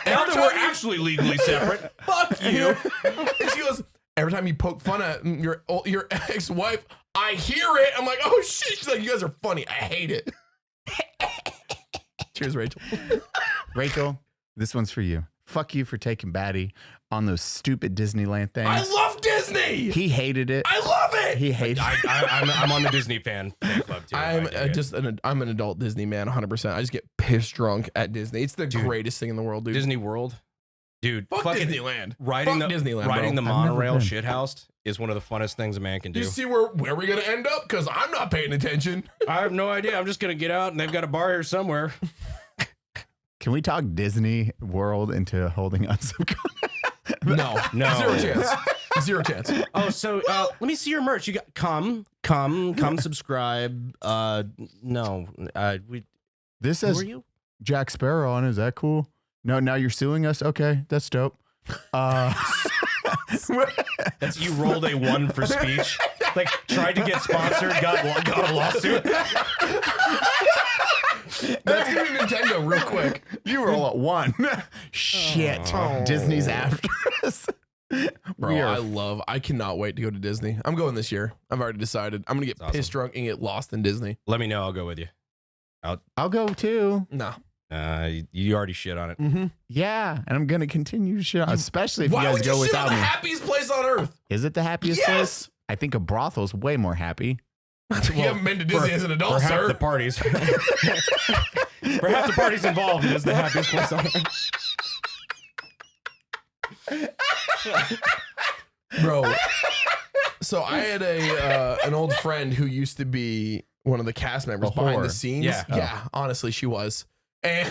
Now every that we're time you- actually legally separate, fuck you. and she goes, every time you poke fun at your ex-wife, I hear it. I'm like, oh shit. She's like, you guys are funny. I hate it. Cheers, Rachel. Rachel, this one's for you. Fuck you for taking Baddie on those stupid Disneyland things. I love Disney. He hated it. I love it. He hated it. I'm on the Disney fan club too. I'm I dig it. I'm an adult Disney man, 100%. I just get pissed drunk at Disney. It's the greatest thing in the world, dude. Disney World, dude. Fuck fucking Disneyland. riding Fuck the Disneyland, riding bro. the I've never monorail been. shithouse is one of the funnest things a man can do. You see where we gonna end up? Because I'm not paying attention. I have no idea. I'm just gonna get out and they've got a bar here somewhere. Can we talk Disney World into holding Unsub? No, No. zero chance. Zero chance. Oh, so let me see your merch. You got come subscribe. No, we. This Who says are you? Jack Sparrow on. Is that cool? No, now you're suing us. Okay, that's dope. That's you rolled a 1 for speech. Like tried to get sponsored, got a lawsuit. That's gonna be Nintendo real quick. You roll at 1. Shit. Oh. Disney's after us. Bro, I cannot wait to go to Disney. I'm going this year. I've already decided. I'm gonna get That's pissed drunk and get lost in Disney. Let me know. I'll go with you. I'll go too. No. You already shit on it. Mm-hmm. Yeah, and I'm gonna continue to shit on, especially if you Why guys would you go shit on without the me. happiest place on earth? Is it the happiest Yes! place? I think a brothel's way more happy. You haven't been to Disney as an adult, For half sir. the parties. For half the parties involved, it is the happiest place on earth. Bro. So I had an old friend who used to be one of the cast members A behind the whore. scenes. Yeah. Yeah, honestly, she was. And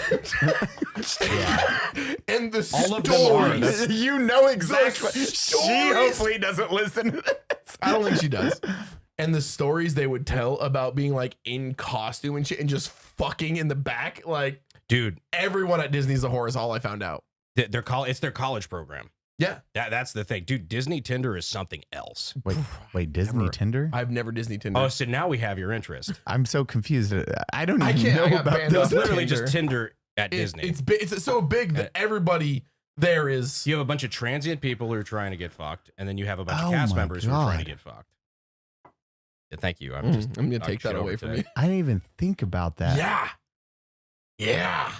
and the All of them are. stories. You know exactly. The She stories. hopefully doesn't listen to this. I don't think she does. And the stories they would tell about being like in costume and shit and just fucking in the back, like Dude, everyone at Disney's a whore is all I found out. it's their college program. Yeah. That's the thing. Dude, Disney Tinder is something else. Wait, Disney Never. Tinder? I've never Disney Tinder. Oh, so now we have your interest. I'm so confused. I don't I even can't- I know got about banned those. off It's literally Tinder. just Tinder at Disney. It's so big that everybody there is. You have a bunch of transient people who are trying to get fucked, and then you have a bunch of Oh cast my members who are trying to God. get fucked. Yeah, thank you. I'm gonna talking take that shit away over from today. you. I didn't even think about that. Yeah. Yeah.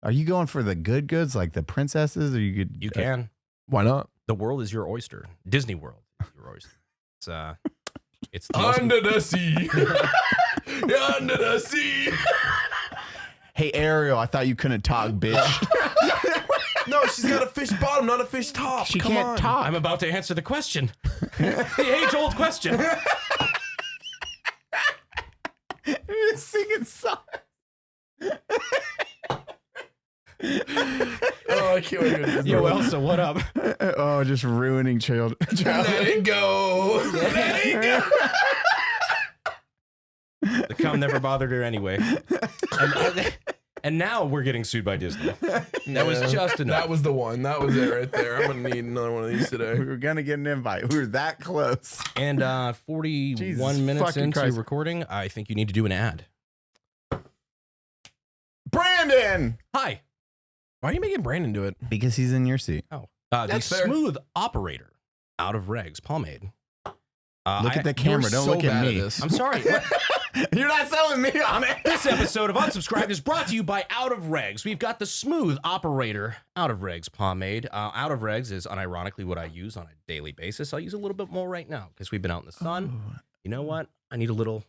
Are you going for the good goods like the princesses, or you could? You can. Why not? The world is your oyster. Disney World is your oyster. It's the most- Under the sea. Under the sea. Hey Ariel, I thought you couldn't talk, bitch. No, she's got a fish bottom, not a fish top. She Come can't on. talk. I'm about to answer the question. The age-old question. You're singing songs. Oh, I can't wait to go to Disney Yo, World. Elsa, what up? Oh, just ruining children. Let it go. Let it go. The cum never bothered her anyway. And now we're getting sued by Disney. That was just enough. That was the one. That was it right there. I'm gonna need another one of these We today. were gonna get an invite. We were that close. And 41 Jesus minutes fucking into Christ. recording, I think you need to do an ad. Brandon, Hi. Why are you making Brandon do it? because he's in your seat. Oh, the That's fair. Smooth Operator out of Regs pomade. Look at the camera. You're Don't so look at bad me. this. I'm sorry. What? You're not selling me on it. This episode of Unsubscribed is brought to you by Out of Regs. We've got the Smooth Operator Out of Regs pomade. Out of Regs is unironically what I use on a daily basis. I'll use a little bit more right now because we've been out in the sun. Oh, You know what? I need a little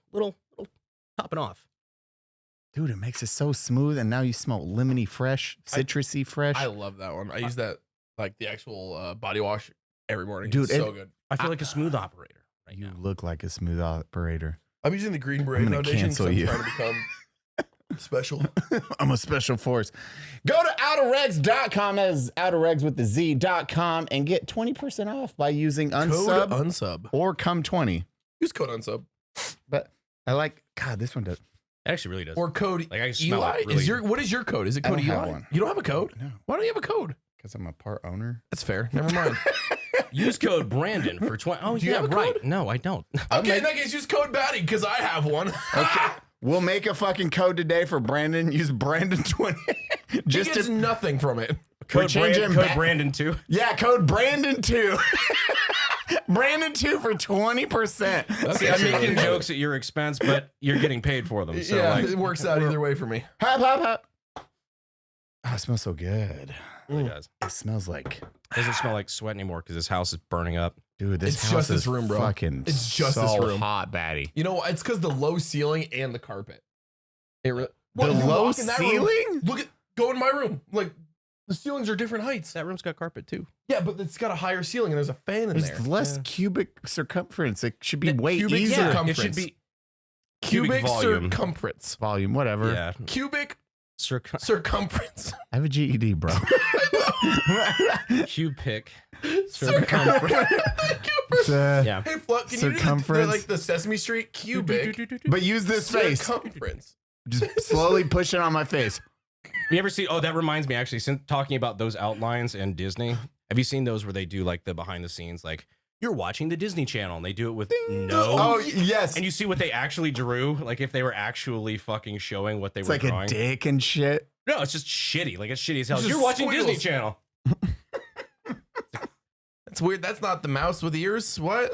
topping off. dude, it makes it so smooth, and now you smell lemony fresh, citrusy fresh. I love that one. I use that like the actual body wash every morning. Dude, It's so good. I feel like a smooth operator right you now. look like a smooth operator. I'm using the Green Beret I'm gonna Foundation because cancel I'm you. trying to become special. I'm a special force. Go to outerregs.com as outerregs with the Z.com and get 20% off by using Code Unsub Unsub. or Come20. Use code Unsub. But I like, God, this one does. It actually really does. Or code Like, I can smell Eli. it really- What is your code? Is it I code don't have Eli? one. You don't have a code? No, Why don't you have a code? because I'm a part owner. That's fair. Never mind. Use code Brandon for 20. Oh, Do you yeah, have a right. code? No, I don't. Okay, in that case, use code Baddie because I have one. Okay. We'll make a fucking code today for Brandon. Use Brandon20. He Just gets to, nothing from it. Code, changing code back- Brandon too. yeah, code Brandon2. Brandon2 for 20%. See, I'm making jokes at your expense, but you're getting paid for them. So yeah, like, it works out either way for me. Hop, hop, hop. Oh, it smells so good. it really does. It smells like, Doesn't smell like sweat anymore because this house is burning up. dude, this It's house just this is room, bro. fucking It's just so this room. hot, Baddie. You know what? It's because the low ceiling and the carpet. It really, The you low walk in that room, ceiling? go in my room. Like the ceilings are different heights. That room's got carpet too. Yeah, but it's got a higher ceiling and there's a fan in There's there. less Yeah. cubic circumference. It should be The way cubic easier. circumference. It should be Cubic volume. circumference. Volume, whatever. Yeah. Cubic Circum- circumference. I have a GED, bro. cubic. Circumference. Yeah. Hey, Fluck, can you do Circumference. like the Sesame Street cubic But use this face. circumference? Just slowly push it on my face. You ever see? Oh, that reminds me. Actually, since talking about those outlines and Disney, have you seen those where they do like the behind the scenes, like you're watching the Disney Channel, and they do it with no. Oh yes, And you see what they actually drew, like if they were actually fucking showing what they it's were like drawing. a dick and shit. No, it's just shitty. Like it's shitty as hell. It's You're just watching squiggles. Disney Channel. That's weird. That's not the mouse with ears. What?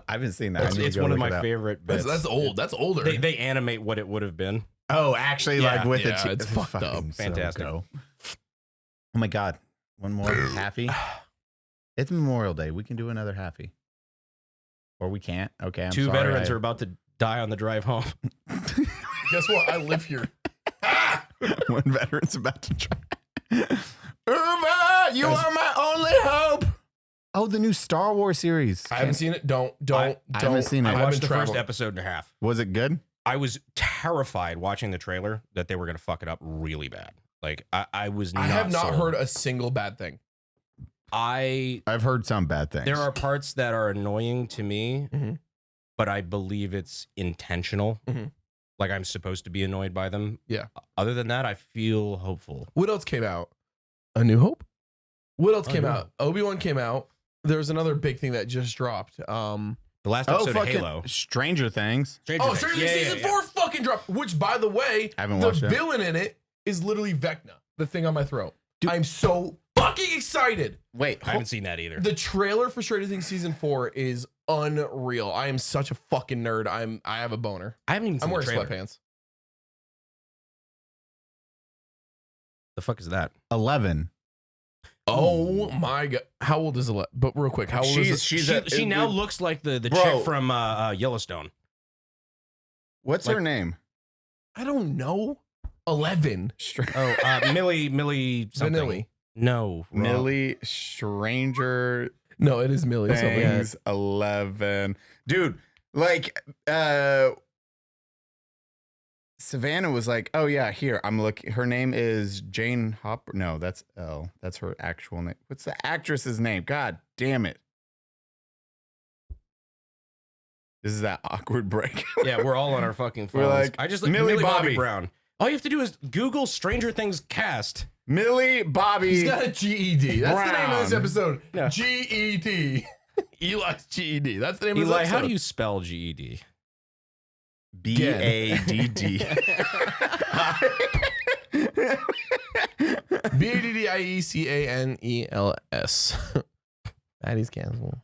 I haven't seen that. It's one of my favorite bits. That's old. That's older. They animate what it would have been. Oh, actually, Yeah, like with yeah, the it's fucked up. fucking so Fantastic. dope. Oh my god, one more halfie. It's Memorial Day. We can do another halfie, or we can't. Okay, I'm Two sorry, veterans are about to die on the drive home. Guess what? I live here. One veteran's about to try. Uber, you are my only hope. Oh, the new Star Wars series. I haven't seen it. Don't. I haven't seen it. I I've watched been the first traveling. episode and a half. Was it good? I was terrified watching the trailer that they were going to fuck it up really bad. Like I was. I have not sold. heard a single bad thing. I've heard some bad things. There are parts that are annoying to me, Mhm. but I believe it's intentional. Mhm. Like I'm supposed to be annoyed by them. Yeah. Other than that, I feel hopeful. What else came out? A New Hope. What else Oh, came New out? Hope. Obi-Wan came out. There was another big thing that just dropped. The last episode of fucking Halo. Stranger Things. Stranger Things season 4 fucking dropped. Which, by the way, I haven't the watched it. villain in it is literally Vecna, the thing on my throat. Dude. I'm so fucking excited. Wait, I haven't seen that either. The trailer for Stranger Things season 4 is unreal. I am such a fucking nerd. I have a boner. I haven't even seen I'm the wearing trailer. sweatpants. The fuck is that? 11. Oh my god! How old is it? But real quick, how old is it? She now looks like the Bro. chick from Yellowstone. What's Like- her name? I don't know. 11. Oh, Millie something. Vanilli. No, wrong. Millie Stranger No, it is Millie. something. Things 11. Dude, like Savannah was like, "Oh yeah, here. I'm looking. Her name is Jane Hopper. No, that's L. That's her actual name. What's the actress's name? God damn it. This is that awkward break. Yeah, we're all on our fucking phones. We're like, I just like Millie Millie Bobby Bobby. Brown. All you have to do is Google Stranger Things cast. Millie Bobby. He's got a GED. That's the name of this Brown. episode. Yeah. GED. Eli's GED. That's the name of this Eli, episode. how do you spell GED? BADD. BADDIECANELS. Baddie's canceled.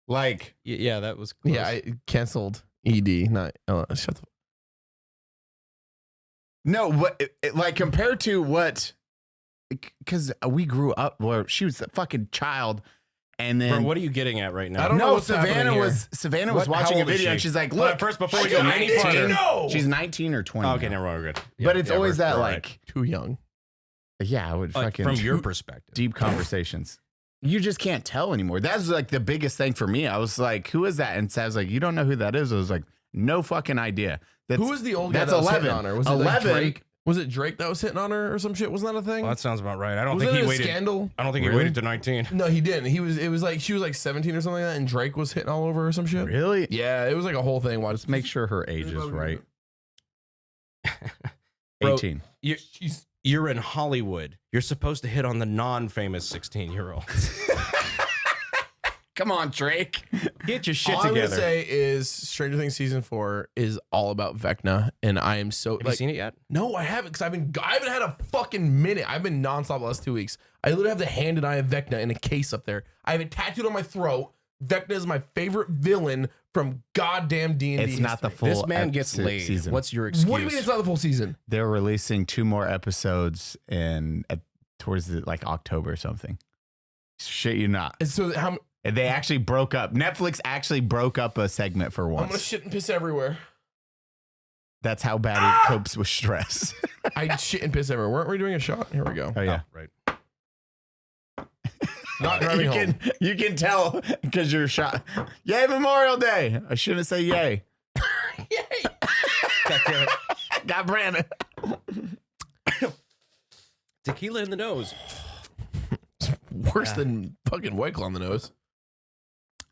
Like, Yeah, that was close. Yeah, I canceled ED. Not shut the. no, what like compared to what? Because we grew up where she was a fucking child, and then Bro, what are you getting at right now? I don't know no, what's happening Savannah here. was What- how watching a old is video and she? she's like, Hold on, look, first before we she's go any 19. farther. No! She's 19 or 20. Oh, okay, now. now we're good. But it's always we're- that we're like, Too young. yeah, I would like, fucking from your perspective. deep conversations. You just can't tell anymore. That's like the biggest thing for me. I was like, who is that? And Sav's like, you don't know who that is? I was like, no fucking idea. That's, Who was the old guy that's that was 11. hitting on her? Was it 11. like Drake? Was it Drake that was hitting on her or some shit? Wasn't that a thing? Well, that sounds about right. I don't was think it he a waited. scandal? I don't think he Really? waited to 19. No, he didn't. It was like she was like 17 or something like that, and Drake was hitting all over her or some shit. Really? Yeah, it was like a whole thing. Watch. Let's make sure her age is right. Bro, 18. You're in Hollywood. You're supposed to hit on the non-famous 16-year-olds. Come on, Drake. Get your shit All I'm together. gonna say is Stranger Things season 4 is all about Vecna, and I am so Have you like. seen it yet? No, I haven't, because I haven't had a fucking minute. I've been nonstop the last 2 weeks. I literally have the hand and eye of Vecna in a case up there. I have it tattooed on my throat. Vecna is my favorite villain from goddamn D&D. It's not the full This man gets laid. season. What's your excuse? What do you mean it's not the full season? They're releasing 2 more episodes towards the, like October or something. Shit, you not. And so how And they actually broke up. Netflix actually broke up a segment for I'm gonna once. shit and piss everywhere. That's how bad it copes with stress. I shit and piss everywhere. Weren't we doing a shot? Here we go. Oh yeah. right. Not driving you home. you can tell because you're shot. Yay, Memorial Day. I shouldn't say yay. Yay! God damn it. Got Brandon. Tequila in the nose. Worse than fucking White Claw on the nose.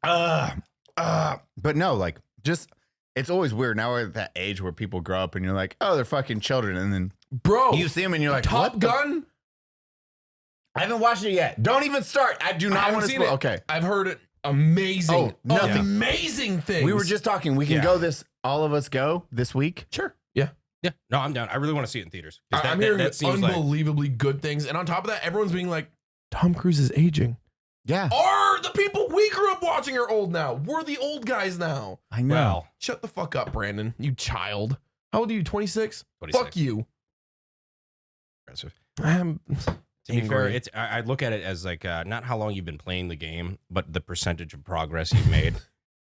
But no, like just it's always weird. Now we're at that age where people grow up and you're like, oh, they're fucking children, and then Bro, you see them and you're like, Top what the Gun? I haven't watched it yet. Don't even start. I do I not haven't want to seen spoil. it. Okay. I've heard it. amazing, nothing. things. We were just talking. We can go all of us go this week. Sure. Yeah. Yeah. No, I'm down. I really want to see it in theaters. I'm hearing unbelievably good things. And on top of that, everyone's being like, Tom Cruise is aging. Yeah. Or the people we grew up watching are old now. We're the old guys now. I know. Well, shut the fuck up, Brandon. You child. How old are you? 26? 26. Fuck you. To be fair, I look at it as like not how long you've been playing the game, but the percentage of progress you've made.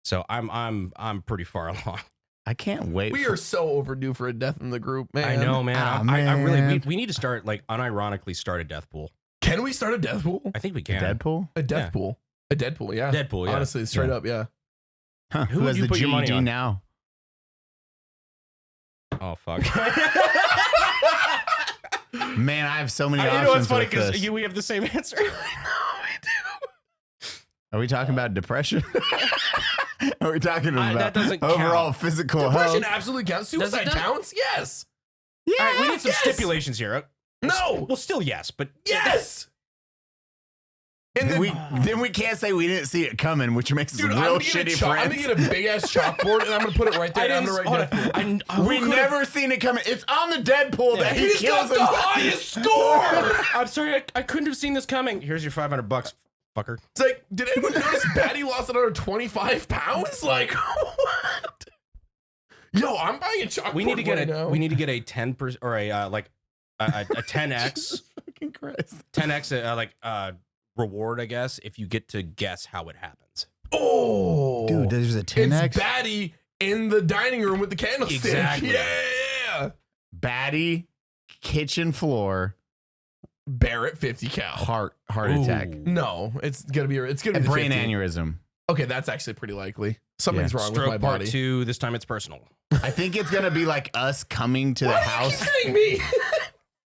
So I'm pretty far along. I can't wait. We are so overdue for a death in the group, man. I know, man. Oh, I really we need to start like unironically start a death pool. Can we start a death pool? I think we can. Deadpool? A death pool. A Deadpool, yeah. Deadpool, yeah. Honestly, straight up, yeah. Huh, Who who would has you the put your money GED on? now? Oh fuck. Man, I have so many You options. know what's funny with this. because we have the same answer. Are we talking about depression? Are we talking about that doesn't overall count. physical Depression health? absolutely counts. Does it Suicide not? counts? Yes. Yeah. All right, we need some yes. stipulations here. No. Well, still yes, but Yes. And then, Then we can't say we didn't see it coming, which makes us dude, real shitty I'm friends. gonna get a big ass chalkboard and I'm gonna put it right there. I'm gonna write Deadpool. We never seen it coming. It's on the Deadpool that he He's kills got the him. highest score. I'm sorry, I couldn't have seen this coming. Here's your $500, fucker. It's like, did anyone notice Baddie lost another 25 pounds? Like, what? Yo, I'm buying a chalkboard. We need to get right now. we need to get a 10% or a like a 10x Fucking Christ. 10x reward, I guess, if you get to guess how it happens. Oh, Dude, there's a 10x. It's Baddie in the dining room with the candlestick. Exactly. Yeah. Baddie, kitchen floor, Barrett 50 cal. heart attack, Ooh. No, it's gonna be the brain 50. aneurysm. Okay, that's actually pretty likely. Something's wrong with my Stroke part body. 2. This time it's personal. I think it's gonna be like us coming to the Why house. are you saying me?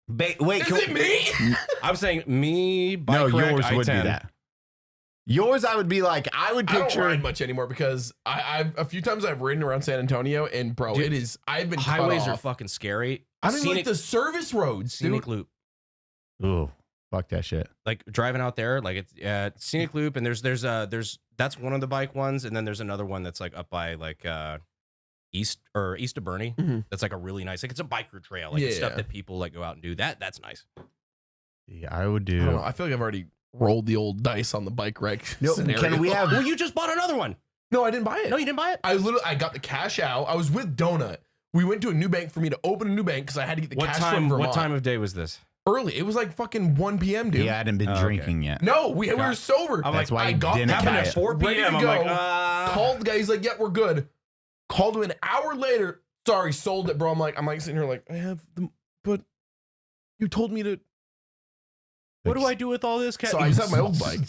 Wait, Is it me? I'm saying me. no, bike rack, yours would be I-10. that. Yours, I would be like, I would I don't picture. ride much anymore because I've a few times I've ridden around San Antonio and bro, Dude, it is. I've been Highways cut are off. fucking scary. I don't even like Scenic- the service roads, dude. Scenic loop. Ooh, fuck that shit. Like driving out there, like it's scenic loop, and there's that's one of the bike ones, and then there's another one that's like up by like east of Bernie. Mhm. That's like a really nice, like it's a biker trail, like it's stuff Yeah. that people like go out and do. That's nice. Yeah, I would I don't know. do. I feel like I've already rolled the old dice on the bike wreck. No, scenario. can we have? Well, you just bought another one. No, I didn't buy it. No, you didn't buy it. I got the cash out. I was with Donut. We went to a new bank for me to open a new bank because I had to get the cash from Vermont. What time of day was this? Early. It was like fucking 1 p.m., dude. He hadn't been Oh, okay. drinking yet. No, we were sober. I'm That's like, why I he got didn't happened buy at it. 4 ready to p.m. I'm go. like, Called the guy. He's like, yeah, we're good. Called him an hour later. Sorry, sold it, bro. I'm like sitting here like, I have the, but you told me to. what do I do with all this? So I just have my old bike.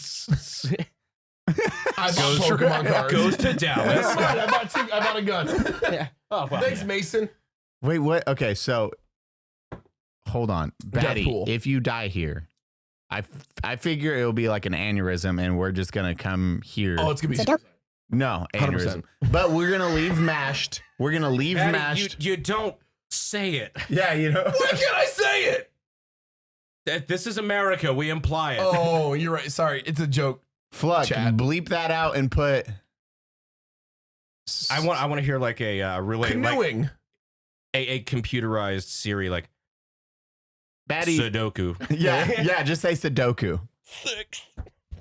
I bought Pokemon cards. Goes to Dallas. I bought a gun. Yeah. Oh, well, Thanks, yeah. Mason. Wait, what? Okay, so hold on, Baddie. Deathpool. If you die here, I figure it'll be like an aneurysm, and we're just gonna come here. Oh, it's gonna be. No, 100%. aneurysm. But we're gonna leave mashed. We're gonna leave Baddie, mashed. you don't say it. Yeah, you know. Why can't I say it? That this is America. We imply it. Oh, you're right. Sorry, it's a joke. Fluck, Chat. bleep that out and put. I want to hear like a relay, like Canoeing. a computerized Siri, like Baddie. Sudoku. Yeah, just say Sudoku. 6.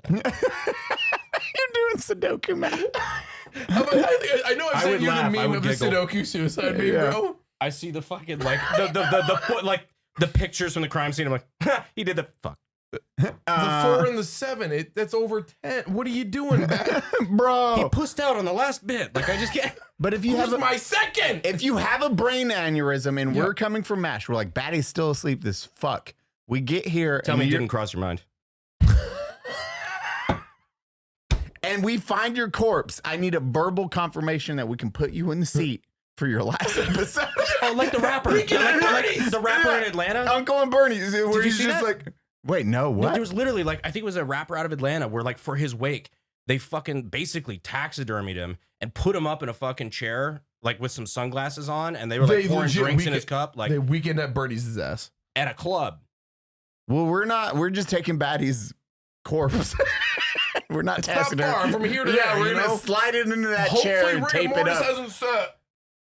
You're doing Sudoku, man. I know I've I sent would you laugh. the I meme would of the giggle. Sudoku suicide meme, Yeah. bro. I see the fucking like the foot, like the pictures from the crime scene. I'm like, ha, he did the fuck. The 4 and the 7. That's over 10. What are you doing, man? bro. He pussed out on the last bit. Like I just can't. But if you Who's have my second? if you have a brain aneurysm and Yep. we're coming from MASH, we're like, Baddie's still asleep. This fuck. We get here Tell and me it you're- didn't cross your mind. and we find your corpse. I need a verbal confirmation that we can put you in the seat for your last episode. Oh, like the rapper, like the rapper in Atlanta. Uncle and Bernie, where you he's see just that? like, wait, no, No, what? there was literally like I think it was a rapper out of Atlanta where like for his wake they fucking basically taxidermied him and put him up in a fucking chair like with some sunglasses on and they were like They pouring legit drinks in his weekend- cup like The weekend at Birdie's ass. at a club. Well, we're not. We're just taking Baddie's corpse. We're not It's tasking not far her. from here to there. Yeah, we're you gonna know? slide it into that Hopefully chair and Rick tape it Mortis up. hasn't set.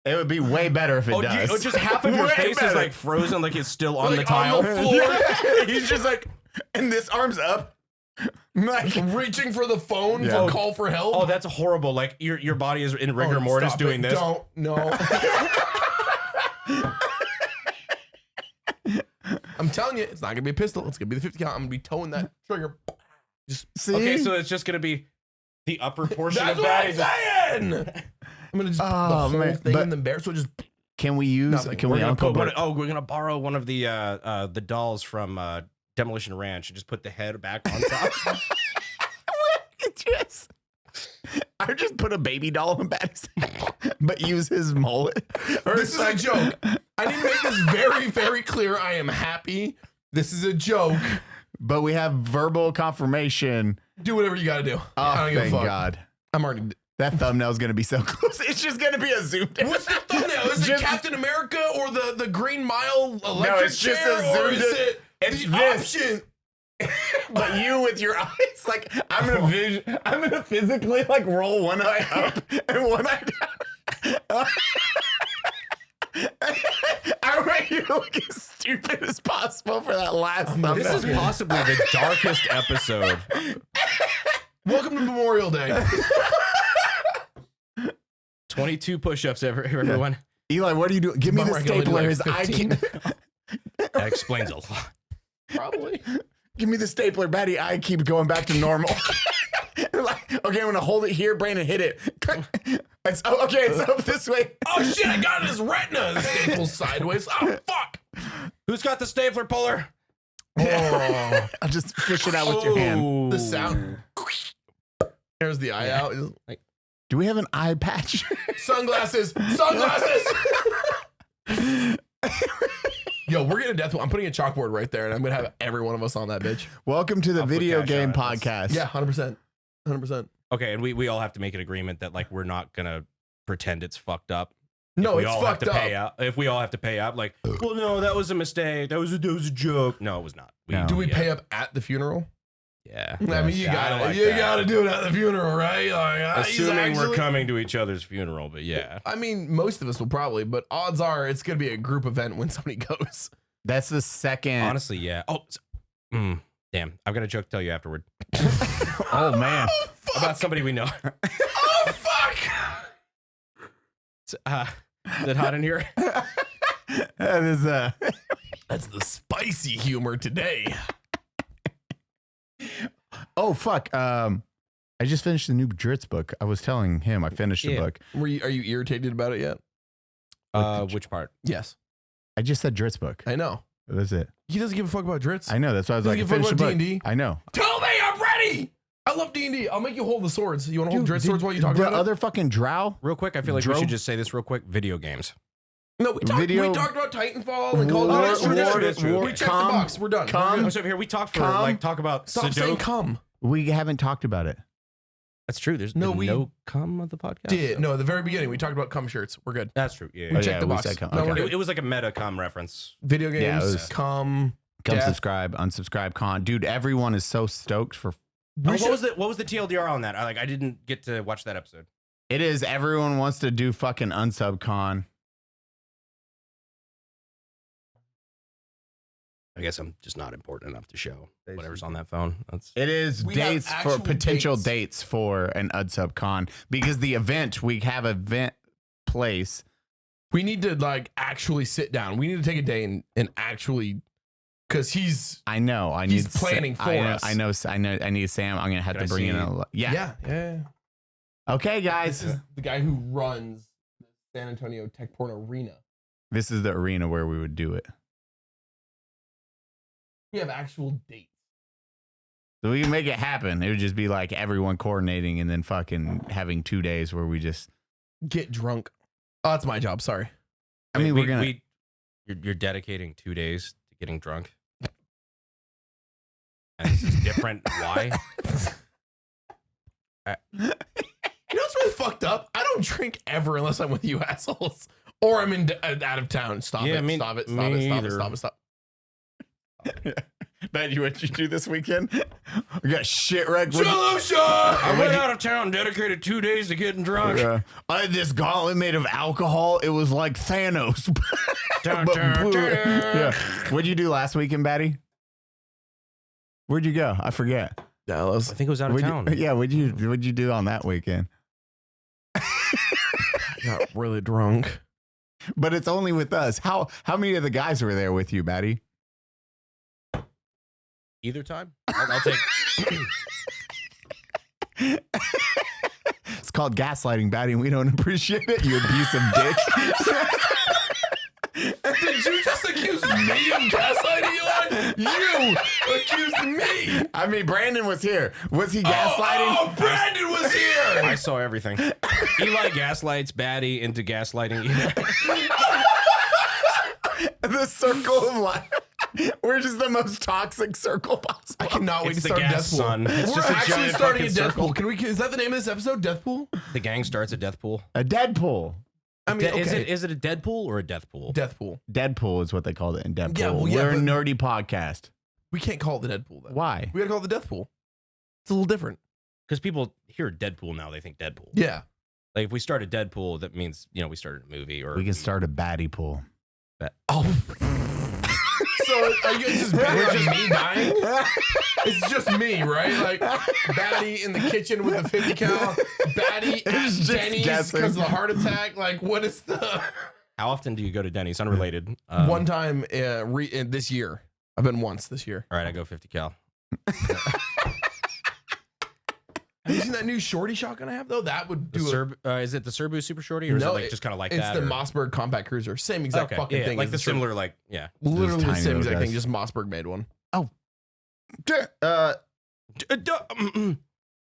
It would be way better if it does. Just half of your Way face is better. like frozen, like it's still on the Like, tile. on the floor. He's just like, and this arm's up, like Reaching for the phone Yeah. for call for help. Oh, that's horrible. Like your body is in rigor Oh, mortis stop doing it. this. Don't. No. I'm telling you, it's not gonna be a pistol. It's gonna be the 50 cal. I'm gonna be towing that trigger. Just see. Okay, so it's just gonna be the upper portion that's of what I'm that. saying. I'm gonna just put the Oh, whole man. thing But- in the bear. So just Can we use? Nothing. Can We're we gonna Uncle put Bert? we're gonna borrow one of the dolls from Demolition Ranch and just put the head back on top. Yes. I just put a baby doll in Baddie's but use his mullet. Or this is a joke. I need to make this very, very clear. I am happy. This is a joke. But we have verbal confirmation. Do whatever you gotta do. Oh, I don't give a thank fuck. God. I'm already. That thumbnail's gonna be so close. It's just gonna be a zoomed in. What's the thumbnail? Is it Just- Captain America or the Green Mile electric No, it's just chair, a or zoomed is in- it it's the this. option? But you with your eyes, like I'm gonna physically like roll one eye up and one eye down. I want you to look as stupid as possible for that last thumbnail. This is possibly the darkest episode. Welcome to Memorial Day. 22 push-ups, everyone. Eli, what are you doing? Give me I'm the regularly stapler. like His eye 15. That explains a lot. Probably. Give me the stapler. Baddie eye keeps going back to normal. Like, okay, I'm gonna hold it here, Brandon, hit it. It's up this way. Oh shit! I got his retina. The staples sideways. Oh fuck! Who's got the stapler puller? Oh, I'll just fish it out with your hand. the sound. There's the eye out. Do we have an eye patch? Sunglasses. Sunglasses. Yo, we're getting DeathPool. I'm putting a chalkboard right there, and I'm gonna have every one of us on that bitch. Welcome to the I'll put video cash game on it. podcast. Yeah, 100%. 100%. Okay, and we all have to make an agreement that like we're not gonna pretend it's fucked up. No, If we it's all have fucked to up. pay out. If we all have to pay up, like, well, no, that was a mistake. That was a joke. No, it was not. No. Do we pay up at the funeral? Yeah. I mean, you Yeah, I gotta, like you that. gotta do it at the funeral, right? Like, he's Assuming we're actually- coming to each other's funeral, but yeah. I mean, most of us will probably, but odds are it's gonna be a group event when somebody goes. That's the second. Honestly, yeah. Oh, damn. I've got a joke to tell you afterward Oh man. about somebody we know. Oh fuck! Is it hot in here? That is That's the spicy humor today. Oh fuck. I just finished the new Dritz book. I was telling him I finished the Yeah. book. Are you irritated about it yet? Which part? Yes, I just said Dritz book. I know. That's it. He doesn't give a fuck about Dritz. I know. That's why I was Doesn't like, give a finish fuck the about book. D&D. I know. Tell me I'm ready. I love D&D. I'll make you hold the swords. You want to hold Dude, Dritz swords while you talk the about it? other fucking drow. Real quick, I feel like we Dro- should just say this real quick. Video games. No, we talked about Titanfall and Call of Duty. We checked the box. We're done. Come. Oh, so here we talk for Come. like talk about Stop saying Sudoku. come. We haven't talked about it. That's true. There's No, been we no cum of the podcast. Did no at the very beginning we talked about cum shirts. We're good. That's true. Yeah. We Oh, checked yeah, the we box. said cum. No, Okay. we're good. It was like a meta cum reference. Video games. Yeah, it was- Cum. Come death. subscribe, unsubscribe, con. Dude, everyone is so stoked for. What was the TLDR on that? I didn't get to watch that episode. It is. Everyone wants to do fucking unsub con. I guess I'm just not important enough to show whatever's on that phone. That's It is We have dates for actual potential dates. dates for an unsub con because the event we have event place. We need to like actually sit down. We need to take a day and actually, because he's I know. I He's need planning for us. I know. I need Sam. I'm gonna have Can to I bring in see- a. Yeah. yeah. Okay, This guys. is the guy who runs the San Antonio Tech Porn Arena. This is the arena where we would do it. We have actual dates. So we can make it happen. It would just be like everyone coordinating and then fucking having 2 days where we just. Get drunk. Oh, that's my job. Sorry. I mean, we're gonna. You're dedicating 2 days to getting drunk. And this is different. Why? You know what's really fucked up? I don't drink ever unless I'm with you assholes. Or I'm out of town. Stop Yeah, it. me- Stop it. me Stop it. Stop it. either. Stop it. Stop Baddie, what you do this weekend? We got shit wrecked. Solution! I went out of town, dedicated 2 days to getting drunk. I had this gauntlet made of alcohol. It was like Thanos. Yeah. What'd you do last weekend, Baddie? Where'd you go? I forget. Dallas. I think it was out of town. What'd you do on that weekend? Got really drunk. But it's only with us. How many of the guys were there with you, Baddie? Either time? I'll take. It's called gaslighting, Baddie, and we don't appreciate it. You abusive dick. Did you just accuse me of gaslighting, Eli? You accused me. I mean, Brandon was here. Was he gaslighting? Oh, Brandon was here. I saw everything. Eli gaslights Baddie into gaslighting Eli. The circle of life. We're just the most toxic circle possible. I cannot wait It's to the start gas Deathpool. sun. It's We're just a actually giant starting a fucking circle. Deathpool. Can we? Is that the name of this episode? Deathpool? The gang starts at DeathPool. A Deadpool. I mean, Is it a Deadpool or a Deathpool? Deathpool. Deadpool is what they called it in Deadpool. Yeah, well, yeah, We're a but- nerdy podcast. We can't call it the Deadpool though. Why? We gotta call it the Deathpool. It's a little different. Because people hear Deadpool now, they think Deadpool. Yeah. Like if we start a Deadpool, that means we started a movie or We can start a Baddie pool. Oh. So are you guys just betting on me dying? It's just me, right? Like Baddie in the kitchen with the 50 cal. Baddie at just Denny's guessing. because of the heart attack. Like, what is the How often do you go to Denny's? Unrelated. one time this year? I've been once this year. All right, I go 50 cal. Have you seen that new shorty shotgun I have though? That would do Is it the Serbu Super Shorty or is it like just kind of like it's that? the or? Mossberg Compact Cruiser. Same exact Okay, fucking yeah, thing. like as the Serb- similar, like literally the tiny same little exact thing. guys. Just Mossberg made one.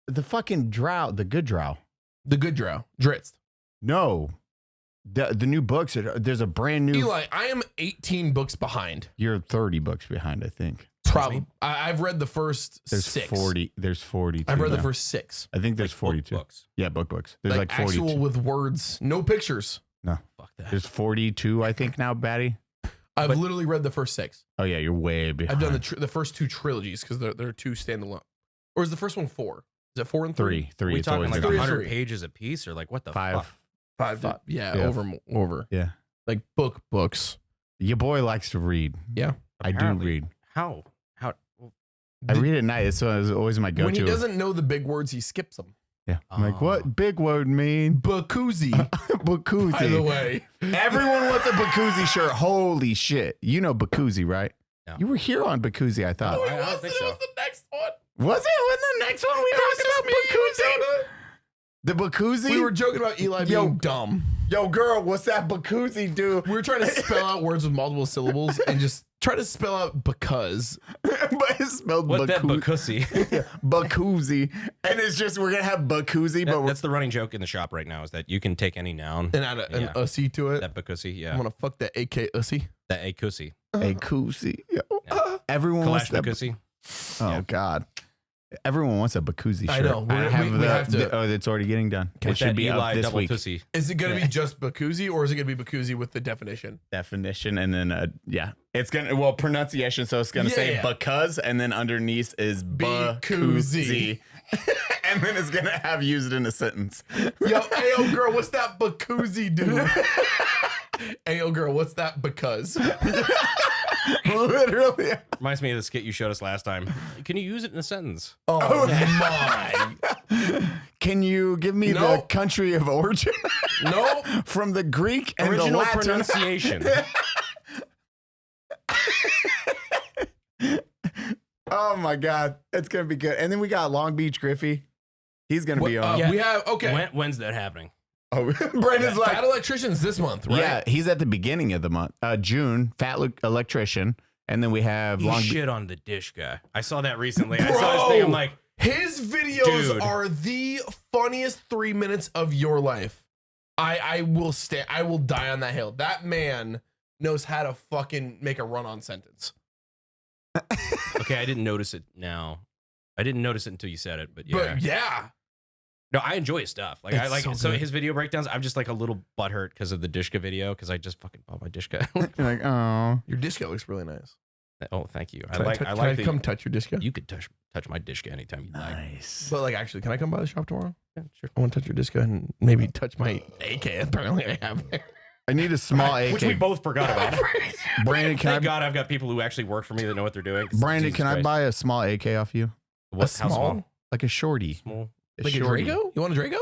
The fucking drow, the good drow. The good drow. Dritz. No. The new books, there's a brand new. Eli, I am 18 books behind. You're 30 books behind, I think. Probably. I've read the first There's 6. 40. There's 42. I've read the now. first 6. I think there's like 42. books. Yeah, books. There's like 42. actual with words, no pictures. No. Fuck that. There's 42, I think, now, Baddie. I've literally read the first 6. Oh, yeah, you're way behind. I've done the first 2 trilogies because they're 2 standalone. Or is the first one 4? Is it 4 and 3? Three. we It's talking always like three. 100 pages a piece or like what the five. fuck? 5. Yeah, Yeah. over. Yeah. Like books. Your boy likes to read. Yeah. I do Apparently. read. How? I read at night. It's always my go-to. When he doesn't know the big words, he skips them. Yeah. I'm like, Oh. what big word mean? Bakuzi, Bakuzi. by the way. Everyone wants a Bakuzi shirt. Holy shit. You know Bakuzi, right? No. You were here on Bakuzi, I thought. Oh, I it don't was, think it so. was the next one. Was it? When the next one we talked about Bakuzi? The Bakuzi? We were joking about Eli Yo. being dumb. Yo, girl, what's that Bakuzi do? We were trying to spell out words with multiple syllables and just try to spell out because. But it's spelled What that Bakuzi. bakusi? Bakuzi. And it's just, we're going to have Bakuzi, but That's the running joke in the shop right now is that you can take any noun. And add an Yeah. ussy to it. That bakusi, I'm yeah. gonna fuck that AK ussy. That akusi. a Kuzi. Yeah. Everyone wants Kalash that. bakusi. Oh, Yeah. God. Everyone wants a Bakuzi shirt. I know. We have to- Oh, it's already getting done. It With should that be Eli up this double week. tussy. Is it gonna be just Bakuzi or is it gonna be Bakuzi with the definition? Definition and then it's gonna pronunciation, so it's gonna say Yeah. because and then underneath is Bakuzi. Bakuzi. And then it's gonna have used in a sentence. Yo, ayo girl, what's that Bakuzi do? Ayo girl, what's that because? Literally. Reminds me of the skit you showed us last time. Can you use it in a sentence? Oh my. Can you give me the Nope. country of origin? Nope. From the Greek and the Original Latin. pronunciation. Oh my God, it's gonna be good. And then we got Long Beach Griffey. He's gonna be on. Yeah. We have When's that happening? Oh, Brandon's like, Fat Electricians this month, right? yeah, he's at the beginning of the month. June, Electrician, and then we have You Long. shit on the dish guy. I saw that recently. I saw his thing. I'm like, his videos Dude. are the funniest 3 minutes of your life. I will die on that hill. That man knows how to fucking make a run-on sentence. okay, I didn't notice it now. I didn't notice it until you said it, but yeah. But yeah. No, I enjoy his stuff. Like It's I like so good. his video breakdowns. I'm just like a little butthurt because of the Dishka video because I just fucking bought my Dishka. You're like, oh, Your disco looks really nice. Oh, thank you. Can I come touch your disco? You could touch my dishka anytime you like. Nice. But like, actually, can I come by the shop tomorrow? Yeah, sure. I want to touch your disco and maybe touch my AK. Apparently, I have there. I need a small AK. Which we both forgot about. Brandon, Thank God I've got people who actually work for me that know what they're doing. Brandon, Jesus can I Christ. buy a small AK off you? What's How small? Like a shorty. Small. Like a shorty. Draco? You want a Draco?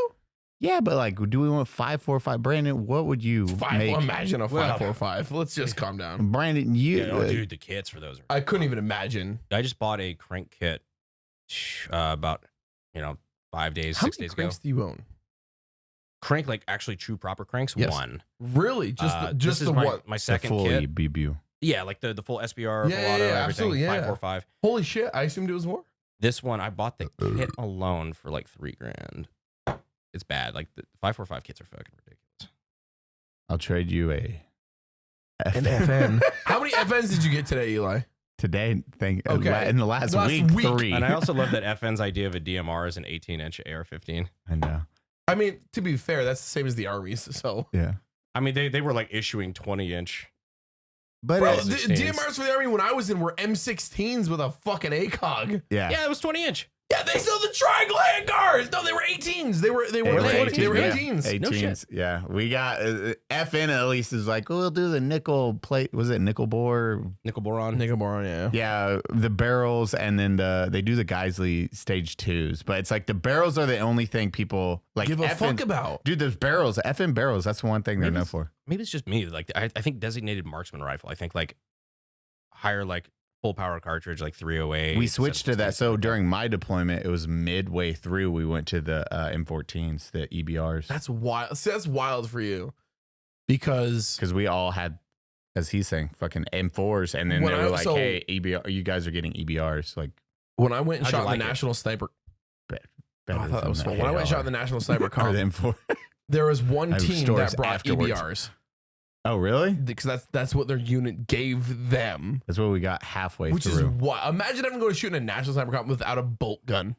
Yeah, but like, do we want 5.45? Brandon, what would you make? Imagine a 5.45. Let's just calm down. Brandon, you. Yeah, oh, dude, the kits for those are. I couldn't even imagine. I just bought a crank kit about 5 days, 6 days How many ago. cranks do you own? Crank, like actually true proper cranks. Yes. One. Really? Just this is the my, what? my second full kit. BBU. Yeah, like the full SBR, Yeah, Volado, yeah, everything. absolutely, yeah. 545. Holy shit! I assumed it was more. This one, I bought the kit alone for like $3,000. It's bad. Like the 545 kits are fucking ridiculous. I'll trade you a An FN. How many FNs did you get today, Eli? Today. Okay. In the last week, 3. And I also love that FN's idea of a DMR is an 18-inch AR-15. I know. I mean, to be fair, that's the same as the armies. So, Yeah. I mean, they were like issuing 20-inch. But bro, it's- the 16s. DMRs for the army when I was in were M16s with a fucking ACOG. yeah. Yeah, it was 20-inch. Yeah, they still the triangle handguards. No, they were 18s. They were 18s. No shit. Yeah, we got FN at least is like, we'll do the nickel plate. Was it nickel bore? Nickel boron. Nickel boron, yeah. Yeah, the barrels, and then they do the Geisley stage 2s. But it's like the barrels are the only thing people like Give a fuck about. Dude, those barrels, FN barrels. That's the one thing they're Maybe known it's- for. Maybe it's just me. Like I think designated marksman rifle. I think like higher like full power cartridge like 308. We switched to that. 7.62, So like during my deployment, it was midway through. We went to the M14s, the EBRs, That's wild. See, that's wild for you. Because we all had, as he's saying, fucking M4s, and then When they I- were like, so- "Hey, EBR, you guys are getting EBRs." Like, when I went and How'd you shot like the it? National Sniper, better I thought that was than fun. When I went and shot the National Sniper or comp, the M4. there was one I have team stories that brought afterwards. EBRs Oh, really? because that's what their unit gave them. That's what we got halfway Which through. is what? Imagine having to go to shoot in a National Sniper comp without a bolt gun.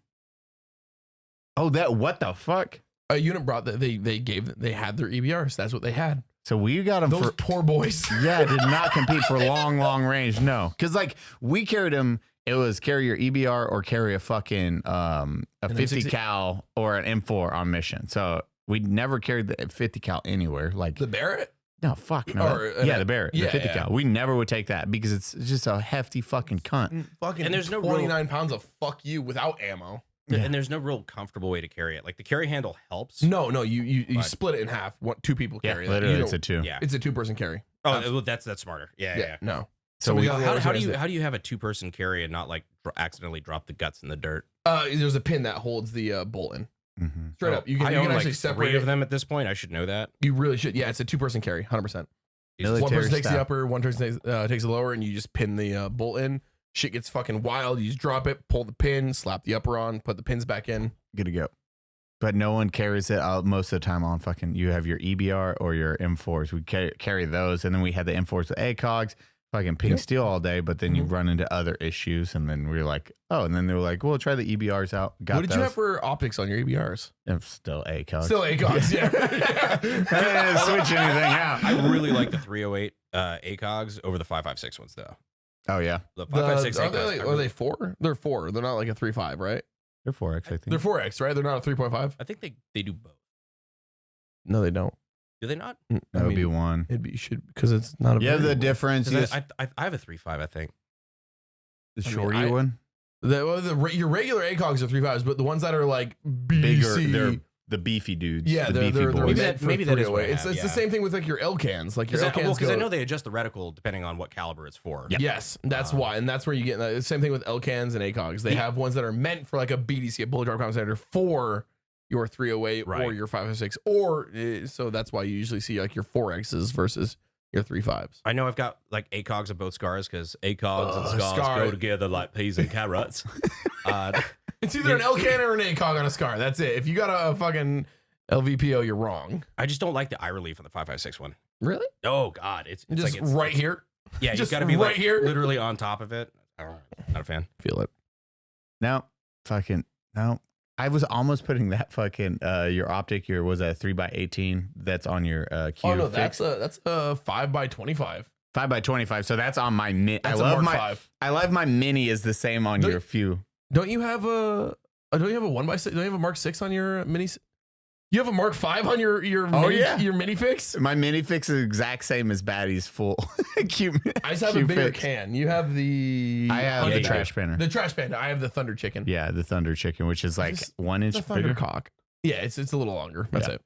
Oh, that what the fuck? A unit brought that they had their EBRs. That's what they had. So we got them Those for poor boys. yeah, did not compete for long range. No, because like we carried them. It was carry your EBR or carry a fucking a An 50 M60 cal or an M4 on mission. So we never carried the 50 cal anywhere. Like The Barrett. no, fuck no. Or, Yeah, the Barrett, yeah, the 50 yeah. cal. We never would take that because it's just a hefty fucking cunt. Fucking And there's no 29 pounds of fuck you without ammo. Yeah. And there's no real comfortable way to carry it. Like the carry handle helps. No, you But- split it in half. Two people Yeah, carry that. literally, You it's a don't- 2. Yeah. It's a 2-person carry. Oh, well, that's smarter. Yeah. No. So we we got- How do you have a 2-person carry and not like accidentally drop the guts in the dirt? There's a pin that holds the bolt in. Mhm. Straight up. You can, I you own can like actually separate 3 of it. them at this point. I should know that. You really should. Yeah, it's a 2-person carry, 100%. One Military person takes the style. upper, one person takes the lower, and you just pin the bolt in. Shit gets fucking wild. You just drop it, pull the pin, slap the upper on, put the pins back in. Good to go. But no one carries it most of the time on fucking. You have your EBR or your M4s. We carry those, and then we had the M4s with ACOGs, fucking ping Yep. steel all day. But then you Mhm. run into other issues, and then we're like, oh, and then they were like, well, try the EBRs out. Got What did you those. have for optics on your EBRs? Still ACOGs. Still ACOGs, yeah. I didn't switch anything out. I really like the 308 ACOGs over the 5.56 ones though. Oh yeah, The 5.56 are they, ACOGs. are they 4? They're 4. They're not like a 3.5, right? they're 4X. I think They're 4X, right? They're not a 3.5? I think they do both. No, they don't. Do they not? that would be one. It'd be should because it's not a. You have the variable. difference. You 'Cause just- I have a 3.5. I think. the I mean, shorty I- one, Your regular ACOGs are 3.5s, but the ones that are like bigger. BC, They're the beefy dudes. yeah, the they're beefy boys. Maybe meant that- maybe for that is what I 308. It's have, the yeah. same thing with like your L-cans. Like your L-cans Because I go- know they adjust the reticle depending on what caliber it's for. Yes, that's why, and that's where you get the same thing with L-cans and ACOGs. They have ones that are meant for like a BDC, a bullet drop compensator, for your 308 or Right. your 5.56, or so that's why you usually see like your 4Xs versus your 3.5s. I know I've got like ACOGs of both scars because ACOGs and scars scar. go together like peas and carrots. It's either an L-can or an ACOG on a SCAR. That's it. If you got a fucking LVPO, you're wrong. I just don't like the eye relief on the 5.56 one. Really? Oh God, it's Just like it's right here. Yeah, just you've got to be right like here? literally on top of it. I don't know. Not a fan. Feel it. No, fucking no. I was almost putting that fucking your optic, your was that 3x18 that's on your Q. Oh no, fix. that's a 5x25. 5x25. So that's on my mini. I That's a love Mark my 5. I love my mini is the same on your few. Don't you have a 1x6? Don't you have a Mark 6 on your minis? You have a Mark 5 on your your mini fix? My mini fix is the exact same as Baddie's full. Cute. I just have a bigger can. You have the I have the trash panda. The trash panda. I have the Thunder Chicken. Yeah, the Thunder Chicken, which is like 1 inch The Thunder bigger. Cock. Yeah, it's a little longer. That's it.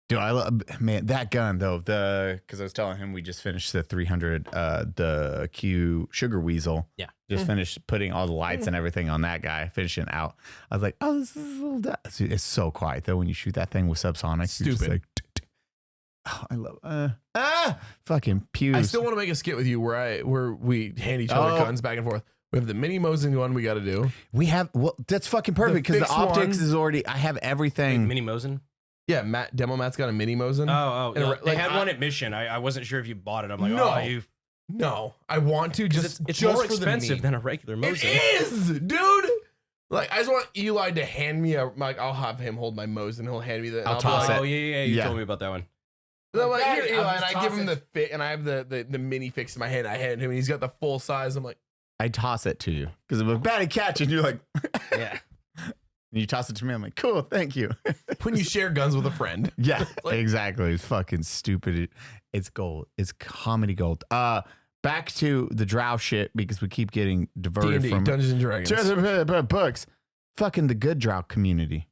Dude, I love, man, that gun though. Because I was telling him we just finished the 300, the Q Sugar Weasel. Yeah. Just finished putting all the lights and everything on that guy, finishing out. I was like, oh, this is a little. It's so quiet though when you shoot that thing with subsonic. You're just like, oh, I love. Fucking pews. I still want to make a skit with you where we hand each other guns back and forth. We have the mini Mosin one we got to do. We have. Well, that's fucking perfect because the fixed optics one- is already. I have everything. Mini Mosin. Yeah, Demo Matt's got a mini Mosin. They had one at Mission. I wasn't sure if you bought it. I'm like, No. No, I want to just it's just more for the expensive meme. than a regular Mosin. It is, dude. Like I just want Eli to hand me I'll have him hold my Mosin. He'll hand me the. I'll toss it. Oh yeah. You Yeah. told me about that one. And I'm like, Baddie, here, I'll Eli, just and I give toss him it. the fit, and I have the mini fix in my hand. I hand it to him, and he's got the full size. I'm like, I toss it to you because I'm a Baddie catch, and you're like, Yeah. and you toss it to me. I'm like, cool, thank you. when you share guns with a friend. Yeah, Like- exactly. It's fucking stupid. It's gold. It's comedy gold. Back to the drow shit because we keep getting diverted D&D, from Dungeons and Dragons. books. Fucking the good drow community.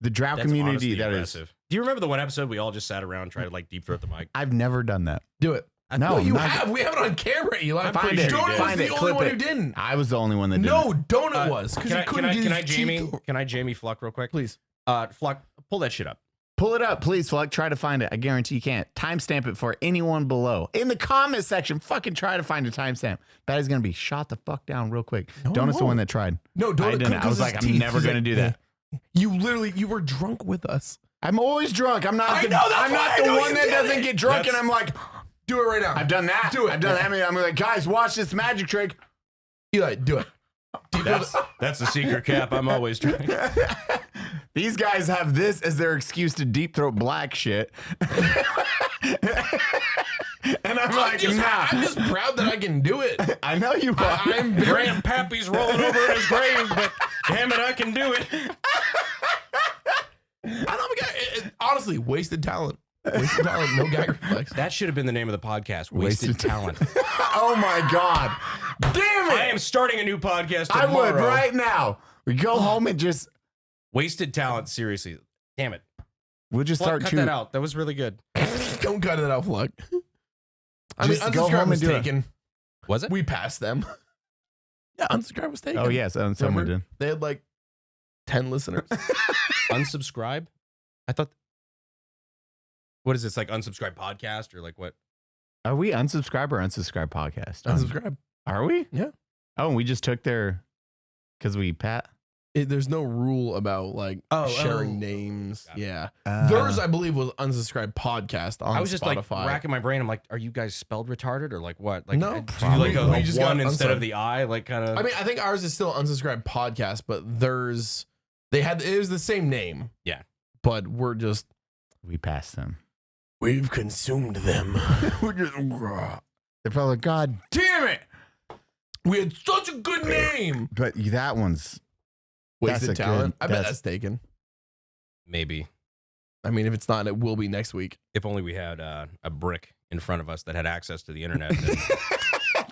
The drow That's community honestly that is. impressive. Do you remember the one episode we all just sat around and tried to like deep throat the mic? I've never done that. Do it. No, you not- have. We have it on camera, Eli. I'm pretty sure you Donut did. was Find the it, only clip one it. who didn't. I was the only one that did. No, Donut was because Can he I couldn't get his cheek. Can I Jamie Fluck real quick? Please. Fluck, pull that shit up. Pull it up, please, Fluck. Try to find it. I guarantee you can't. Timestamp it for anyone below. In the comment section, fucking try to find a timestamp. Baddie's going to be shot the fuck down real quick. No, Donut's the won't. one that tried. No, Donut I didn't. couldn't I was 'cause like, his I'm teeth. never He's going to like, do that. You were drunk with us. I'm always drunk. I'm not I the, know, that's I'm why not I the know one you that did doesn't it. get drunk and I'm like, Do it right now. I've done that. Do it. I've done that. I mean, I'm like, guys, watch this magic trick. Eli, do it. That's the secret cap. I'm always trying. These guys have this as their excuse to deep throat black shit. And I'm like, nah. I'm just proud that I can do it. I know you are. I'm very. Grandpappy's rolling over in his grave, but damn it, I can do it. I don't think honestly, wasted talent. Wasted talent, no gag reflex. That should have been the name of the podcast. Wasted Talent. Oh my God. Damn it. I am starting a new podcast I tomorrow. would right now. We go home and just, Wasted Talent, seriously. Damn it. we'll just Fluck, start cut shooting. that out. That was really good. Don't cut it out, Fluck. I mean, Just go unsubscribe home was and do it. taken. Was it? We passed them. Yeah, unsubscribe was taken. Oh, yes. Someone Remember? did. They had like 10 listeners. Unsubscribe? I thought. What is this, like unsubscribe podcast or like what? Are we unsubscribe or unsubscribe podcast? Unsubscribe. Are we? Yeah. Oh, and we just took their, because we pat. There's no rule about like sharing oh. names. Got it. Yeah. Uh, Theirs, I believe, was unsubscribed podcast on I was just Spotify. like racking my brain. I'm like, are you guys spelled retarded or like what? Like, No, do you probably. like a We just got one instead of unsubbed. the I? Like kind of. I mean, I think ours is still unsubscribed podcast, but theirs, it was the same name. Yeah. But we're just, we passed them. we've consumed them. We're just, They're probably like, God damn it. we had such a good name. But that one's, Wasted That's a talent. good- I bet that's- that's taken. Maybe. I mean, if it's not, it will be next week. If only we had a brick in front of us that had access to the internet.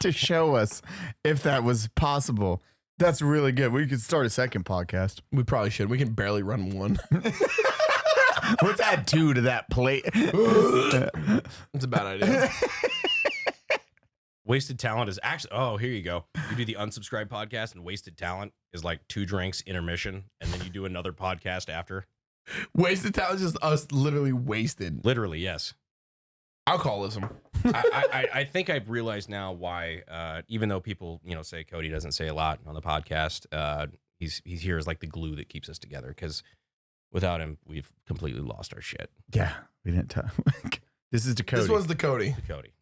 to show us if that was possible. That's really good. We could start a second podcast. We probably should. We can barely run one. Let's add 2 to that plate. It's a bad idea. Wasted Talent is actually. Oh, here you go. You do the unsubscribed podcast, and Wasted Talent is like 2 drinks intermission, and then you do another podcast after. Wasted talent is just us literally wasted. Literally, yes. Alcoholism. I think I've realized now why, even though people say Cody doesn't say a lot on the podcast, he's here as like the glue that keeps us together. Because without him, we've completely lost our shit. Yeah, we didn't talk. This is Dakota. This was the Cody. To Cody,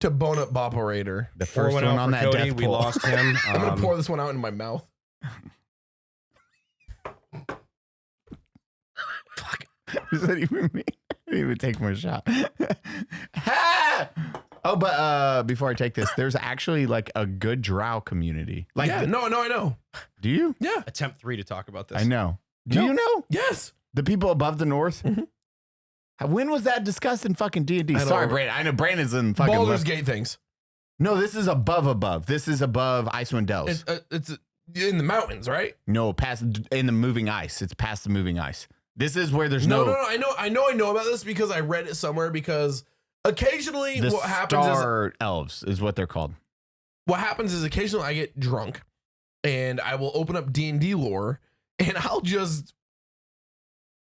To DonutOperator. the first one out on for that Cody. death We pool. lost him. I'm going to pour this one out in my mouth. Does that even mean? I didn't even take my shot. Ha! Oh, but before I take this, there's actually like a good drow community. Like, yeah, no, I know. Do you? Yeah. Attempt 3 to talk about this. I know. Do you know? Yes. The people above the north? Mm-hmm. When was that discussed in fucking D&D? I Sorry, know. Brandon. I know Brandon's in fucking Baldur's Gate things. No, this is above. This is above Icewind Dales. It's in the mountains, right? No, past in the moving ice. It's past the moving ice. This is where there's No. I know about this because I read it somewhere. Because occasionally, the what happens star elves is what they're called. What happens is occasionally I get drunk, and I will open up D&D lore, and I'll just.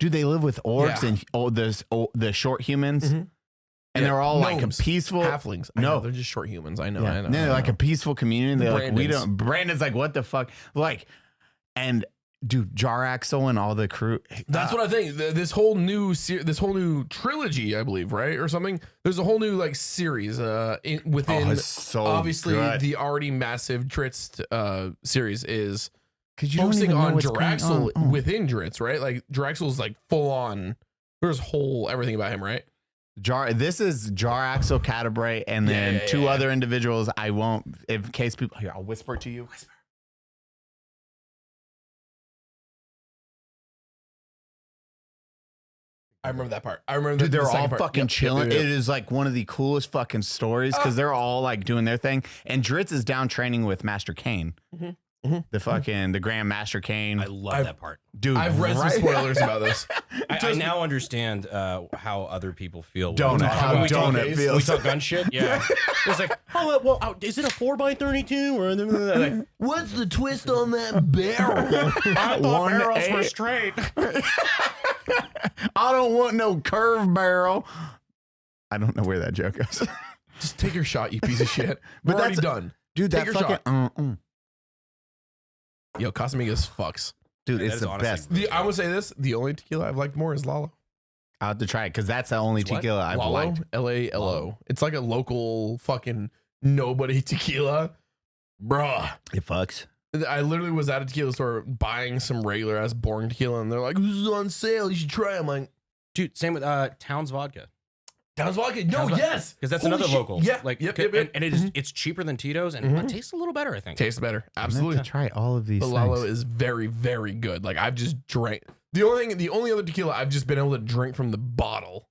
Do they live with orcs Yeah. and the short humans? Mhm. And Yeah, they're all like a gnomes, peaceful halflings. I No. know, they're just short humans. I know. Yeah. I know. No, they're like a peaceful community. They're like, we Brandon's. don't. Brandon's like, what the fuck? Like, and dude, Jaraxel and all the crew. That's what I think. This whole new trilogy, I believe, right, or something. There's a whole new like series within it's so obviously good. the already massive Dritz series is Because you don't focusing even know on what's going Jaraxel on. within Dritz, right? Like Jaraxel's like full on. There's whole everything about him, right? This is Jaraxel, Catabre, and then Yeah. two other individuals. I won't, in case people here. I'll whisper it to you. I remember that part. I remember Dude, the they're all second part. fucking Yep, chilling. yep. It is like one of the coolest fucking stories because they're all like doing their thing. And Dritz is down training with Master Kane, Mhm. Mhm. the fucking the Grand Master Kane. I love that part. Dude, I've read some spoilers about this. I now understand how other people feel. Donut, how when we talk- Donut when feels. we talk gun shit. Yeah, it's like, oh well, is it a 4x32 or like, What's the twist on that barrel? I thought One barrels were eight. straight. I don't want no curve barrel. I don't know where that joke goes. Just take your shot, you piece of shit. But We're already that's- done. Dude, Take that your fucking Yo, Casamigos fucks. dude, Yeah, it's that is the honestly best. really I will say this: the only tequila I've liked more is Lalo. I'll have to try it because that's the only It's what? tequila I've Lalo, liked. Lalo. It's like a local fucking nobody tequila, bruh. It fucks. I literally was at a tequila store buying some regular ass boring tequila, and they're like, "This is on sale. You should try." I'm like, Dude, same with Towns Vodka. Towns Vodka. No, Towns Vodka. yes, Because that's Holy another shit. local. Yeah, like yep. and it is it's cheaper than Tito's and it tastes a little better, I think. Tastes better. I'm Absolutely. gonna try all of these The things. Lalo is very, very good. Like I've just drank the only other tequila I've just been able to drink from the bottle.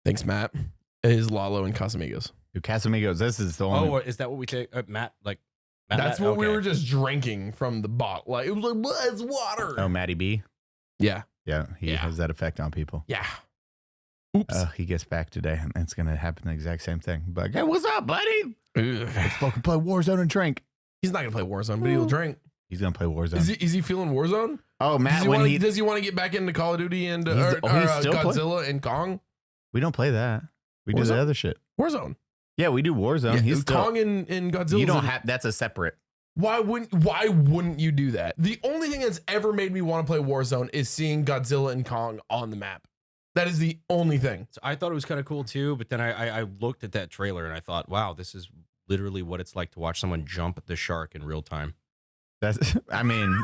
Thanks, Matt. Is Lalo and Casamigos. Dude, Casamigos, this is the only. Oh, is that what we take, Matt? Like That's what we okay. were just drinking from the bottle. Like it was like, "What? It's water." Oh, Matty B. Yeah, Yeah, he Yeah. has that effect on people. yeah. Oops. He gets back today, and it's gonna happen the exact same thing. But hey, what's up, buddy? Ugh. Let's fucking play Warzone and drink. He's not gonna play Warzone, but he'll drink. He's gonna play Warzone. Is he feeling Warzone? Oh, Does Matt, he, when wanna, he does he want to get back into Call of Duty and He's- he's still Godzilla and Kong? we don't play that. We do Warzone? the other shit. Warzone. Yeah, we do Warzone. Yeah, He's still. Kong and Godzilla. You don't have. That's a separate. Why wouldn't you do that? The only thing that's ever made me want to play Warzone is seeing Godzilla and Kong on the map. That is the only thing. So I thought it was kind of cool too, but then I looked at that trailer and I thought, wow, this is literally what it's like to watch someone jump at the shark in real time. That's. I mean,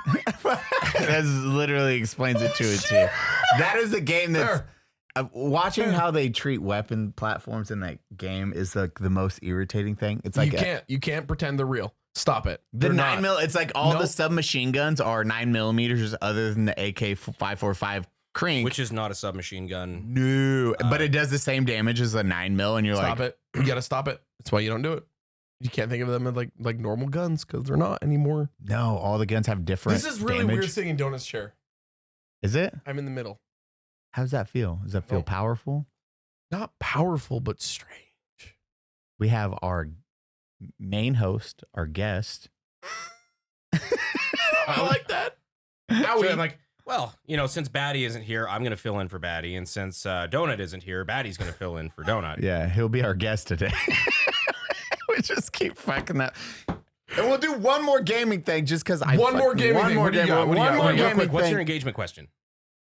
that literally explains it to a T. That is a game that's. Fair. Watching how they treat weapon platforms in that game is like the most irritating thing. It's like you can't pretend they're real. Stop it. the They're 9 not. mil. It's like all the Nope. submachine guns are 9mm other than the AK-545 Krink. Which is not a submachine gun. no, but it does the same damage as a 9mm, and you're Stop like, it. You gotta stop it. That's why you don't do it. You can't think of them as like normal guns because they're not anymore. no, all the guns have different. This is really damage. weird sitting in Donut's chair. Is it? I'm in the middle. How does that feel? Does that feel Oh. powerful? Not powerful, but strange. We have our main host, our guest. I like that. So I'm like, well, since Baddie isn't here, I'm going to fill in for Baddie. And since Donut isn't here, Baddie's going to fill in for Donut. Yeah, he'll be our guest today. We just keep fucking that. And we'll do one more gaming thing just because One more gaming thing. What do you got? What do you got? Real Gaming quick, what's thing. your engagement question?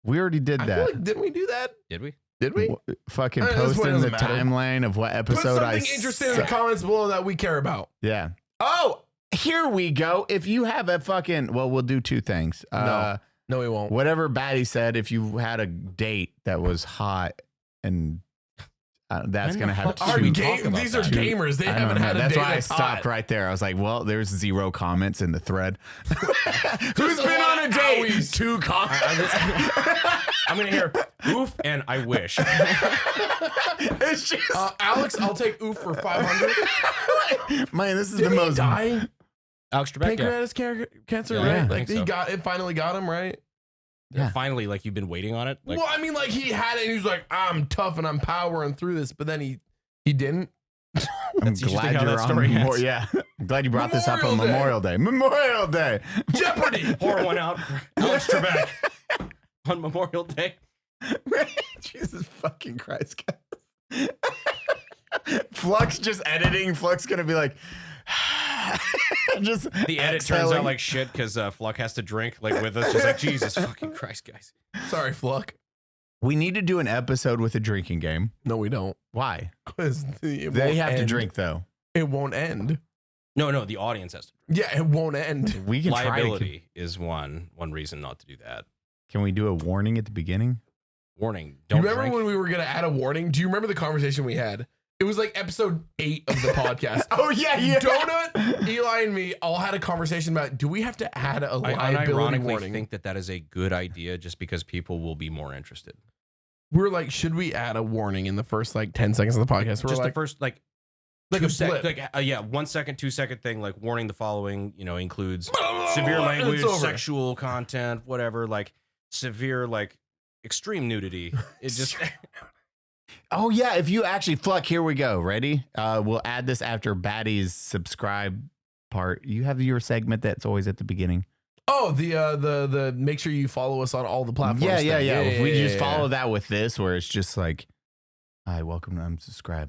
We already did I feel that. like, didn't we do that? Did we? Did we? Fucking This post one in the doesn't matter. timeline of what Put episode I something interesting in the suck. comments below that we care about. Yeah. Oh, here we go. If you have a fucking, well, we'll do two things. No, we won't. Whatever Baddie said, if you had a date that was hot and That's going to have Are two. these are gamers. They I don't haven't know. had a That's day why I that's stopped hot. right there. I was like, well, there's 0 comments in the thread. Who's a been lot on a of date? owies. 2 comments. I'm gonna hear oof and I wish. It's just, Alex, I'll take oof for 500. man, this is Did the he most. die? Alex Trebek. Pancreatic cancer, Yeah, right? I Like think so. it finally got him, right? Yeah. Finally, like you've been waiting on it. Like, Well, I mean, like he had it and he was like, I'm tough and I'm powering through this, but then he didn't. I'm That's usually glad how you're that on story ends. Yeah, I'm glad you brought this up on Memorial Day. Memorial Day. Jeopardy. pour one out for Alex Trebek on Memorial Day. Jesus fucking Christ, guys. Fluck's just editing. Fluck's gonna be like, just The edit turns exhaling. out like shit because Fluck has to drink like with us. Just like Jesus fucking Christ, guys. Sorry, Fluck. We need to do an episode with a drinking game. No, we don't. Why? Because They have to drink though. It won't end. No, the audience has to drink. Yeah, it won't end. We can try to. Liability is one reason not to do that. Can we do a warning at the beginning? Warning: You don't remember drink. when we were gonna add a warning? Do you remember the conversation we had? It was like episode 8 of the podcast. Oh yeah, yeah. Donut, Eli, and me all had a conversation about, do we have to add a I liability unironically warning? think that is a good idea just because people will be more interested. We're like, should we add a warning in the first like 10 seconds of the podcast? We're Just like, the first like like two a sec- blip. like 1 second, 2 second thing, like warning the following, includes severe and language, it's over. sexual content, whatever, like severe, like extreme nudity. It just Oh yeah, if you actually Fluck, here we go. Ready? We'll add this after Baddie's subscribe part. You have your segment that's always at the beginning. Oh, the make sure you follow us on all the platforms. Yeah. thing. If we just follow yeah. that with this, where it's just like, hi, welcome to Unsubscribe.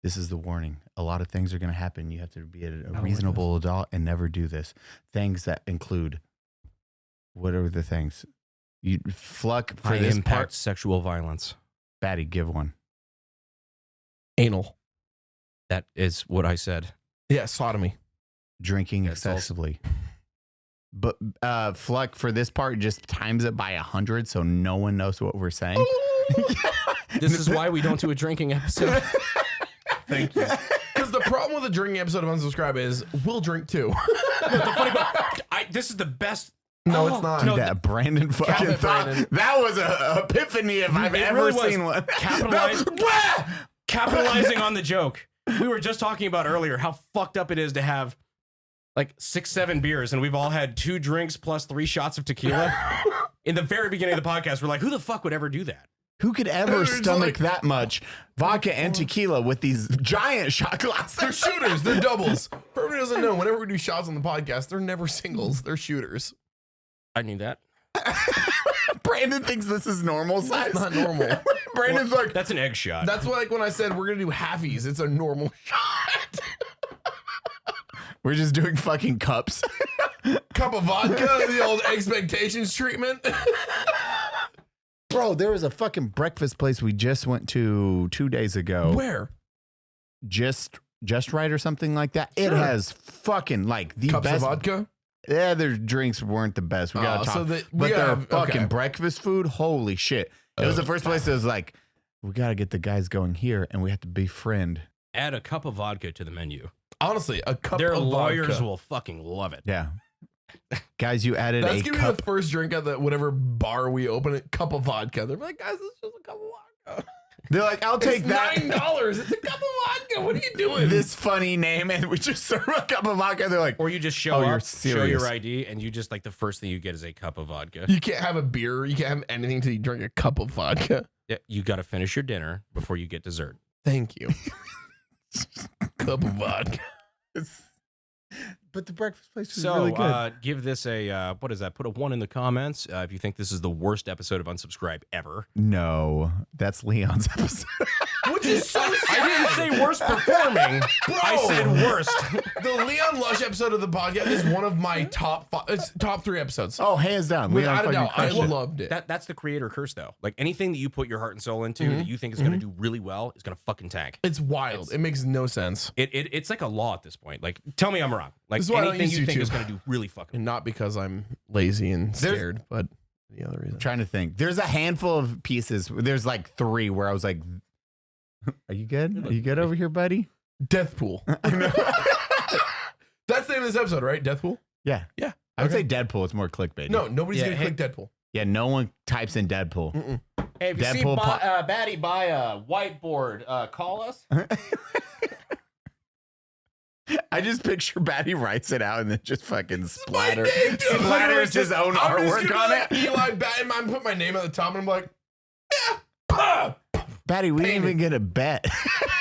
This is the warning. A lot of things are going to happen. You have to be a reasonable adult and never do this. Things that include, what are the things? You Fluck for high this impact part. sexual violence. Baddie, give one. Anal. That is what I said. Yeah, sodomy. Drinking That's also- excessively. But Fluck for this part just times it by 100 so no one knows what we're saying. This is why we don't do a drinking episode. Thank you. Because the problem with the drinking episode of Unsubscribe is we'll drink too. This is the best. No, Oh, it's not. no, That Brandon fucking it, thought Brandon. that was a epiphany if I've It ever really was. seen one. Capitalizing on the joke. We were just talking about earlier how fucked up it is to have like 6-7 beers and we've all had 2 drinks plus 3 shots of tequila. In the very beginning of the podcast, we're like, who the fuck would ever do that? Who could ever It's stomach like- that much vodka and tequila with these giant shot They're glasses? shooters. They're doubles. For everybody who doesn't know, whenever we do shots on the podcast, they're never singles. They're shooters. I knew that. Brandon thinks this is normal size. It's not normal. Brandon's like, That's an egg shot. That's why, like, when I said we're going to do halfies, it's a normal shot. we're just doing fucking cups. Cup of vodka, the old expectations treatment. Bro, there was a fucking breakfast place we just went to 2 days ago. Where? Just right or something like that. It Sure. has fucking like the Cups best. of vodka? Yeah, their drinks weren't the best. We gotta Oh, talk. so we but their gotta- fucking okay. breakfast food, holy shit! It was the first place that was like, we gotta get the guys going here, and we have to befriend. Add a cup of vodka to the menu. Honestly, a cup Their of lawyers vodka. will fucking love it. Yeah, guys, you added That's a gonna be cup. the first drink at the whatever bar we open. It cup of vodka. They're like, guys, it's just a cup of vodka. They're like, I'll take It's that. $9. It's a cup of vodka. What are you doing? This funny name, and we just serve a cup of vodka. They're like, Or you just show Oh, you're up, show serious. your ID, and you just like the first thing you get is a cup of vodka. You can't have a beer. You can't have anything till you drink a cup of vodka. Yeah, you got to finish your dinner before you get dessert. Thank you. Cup of vodka. but the breakfast place was So really good. give this a what is that? Put a 1 in the comments if you think this is the worst episode of Unsubscribe ever. No, that's Leon's episode. Which is so sad. I didn't say worst performing. I said worst. The Leon Lush episode of the podcast is one of my top 3 episodes. Oh, hands down, Without a Leon doubt, I fucking crushed it. loved it. That's the creator curse though. Like anything that you put your heart and soul into that you think is going to do really well is going to fucking tank. It's wild. It makes no sense. It's like a law at this point. Like tell me I'm wrong. Like This is why I don't anything use you think YouTube. is going to do really fucking. And not because I'm lazy and scared, but the other reason. Trying to think. There's a handful of pieces. There's like 3 where I was like, Are you good? Are you good over here, buddy? DeathPool. That's the name of this episode, right? DeathPool? Yeah. Yeah. I would say Deadpool. It's more clickbait. No, nobody's Yeah, going to click Deadpool. Yeah, no one types in Deadpool. Hey, if you see Deadpool Baddie buy a whiteboard, call us. I just picture Baddie writes it out and then just fucking splatters his own I'm artwork just on gonna it. Eli Baddie, I'm put my name at the top and I'm like, yeah. Baddie, we didn't even get a bet.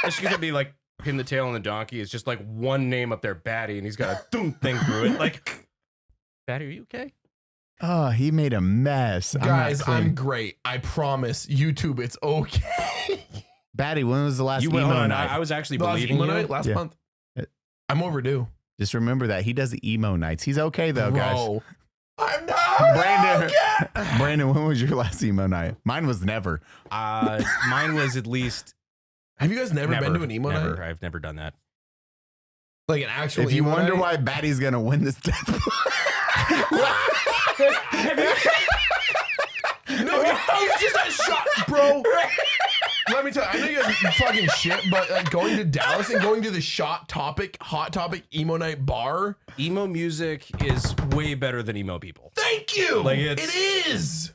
It's gonna be like Pin the Tail on the Donkey. It's just like one name up there, Baddie, and he's got a doom thing through it. Like, Baddie, are you okay? Oh, he made a mess. Guys, I'm I'm great. I promise. YouTube, it's okay. Baddie, when was the last You emo went on. night? I was actually Last believing emo you. night, last Yeah. month. I'm overdue. Just remember that. He does the emo nights. He's okay, though, guys. Bro, I'm not Brandon, okay. Brandon, when was your last emo night? Mine was never. Mine was at least Have you guys never been to an emo never. night? I've never done that. Like an actual If you emo wonder night? why Baddie's going to win this Deathpool. No, it's just that shot, bro. Let me tell you, I know you guys fucking shit, but like going to Dallas and going to the hot topic emo night bar. Emo music is way better than emo people. Thank you. Like, it it's- is.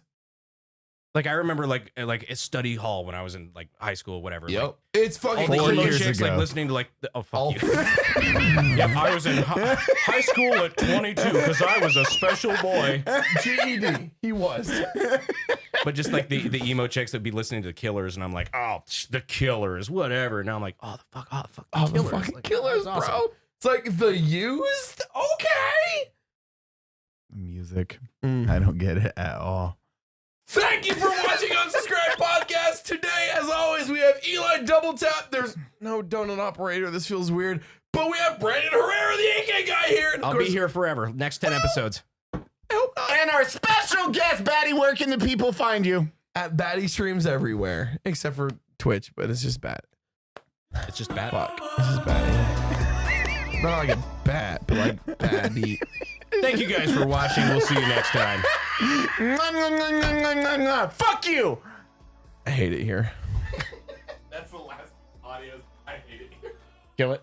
Like I remember like at study hall when I was in like high school, or whatever. Yep. Like, It's fucking all the 4 emo years chicks ago. like listening to like oh fuck all you. Yep, I was in high school at 22 because I was a special boy. GED. He was. But just like the emo chicks that would be listening to the Killers, and I'm like, oh, the Killers, whatever. Now I'm like, oh the fuck, the Oh, the Killers, fucking like, Killers, that's bro. awesome. It's like the used. Okay. Music. I don't get it at all. Thank you for watching Unsubscribe Podcast. Today, as always, we have Eli Double Tap. There's no donut operator. This feels weird. But we have Brandon Herrera, the AK guy here. And of I'll course, be here forever. Next 10 episodes. I hope not. And our special guest, Baddie, where can the people find you? At Baddie streams everywhere, except for Twitch, but it's just bad. It's just bad. Fuck. It's just bad. Not like a bat, but like Baddie. Thank you guys for watching. We'll see you next time. Fuck you. I hate it here. That's the last audio. I hate it. Kill it.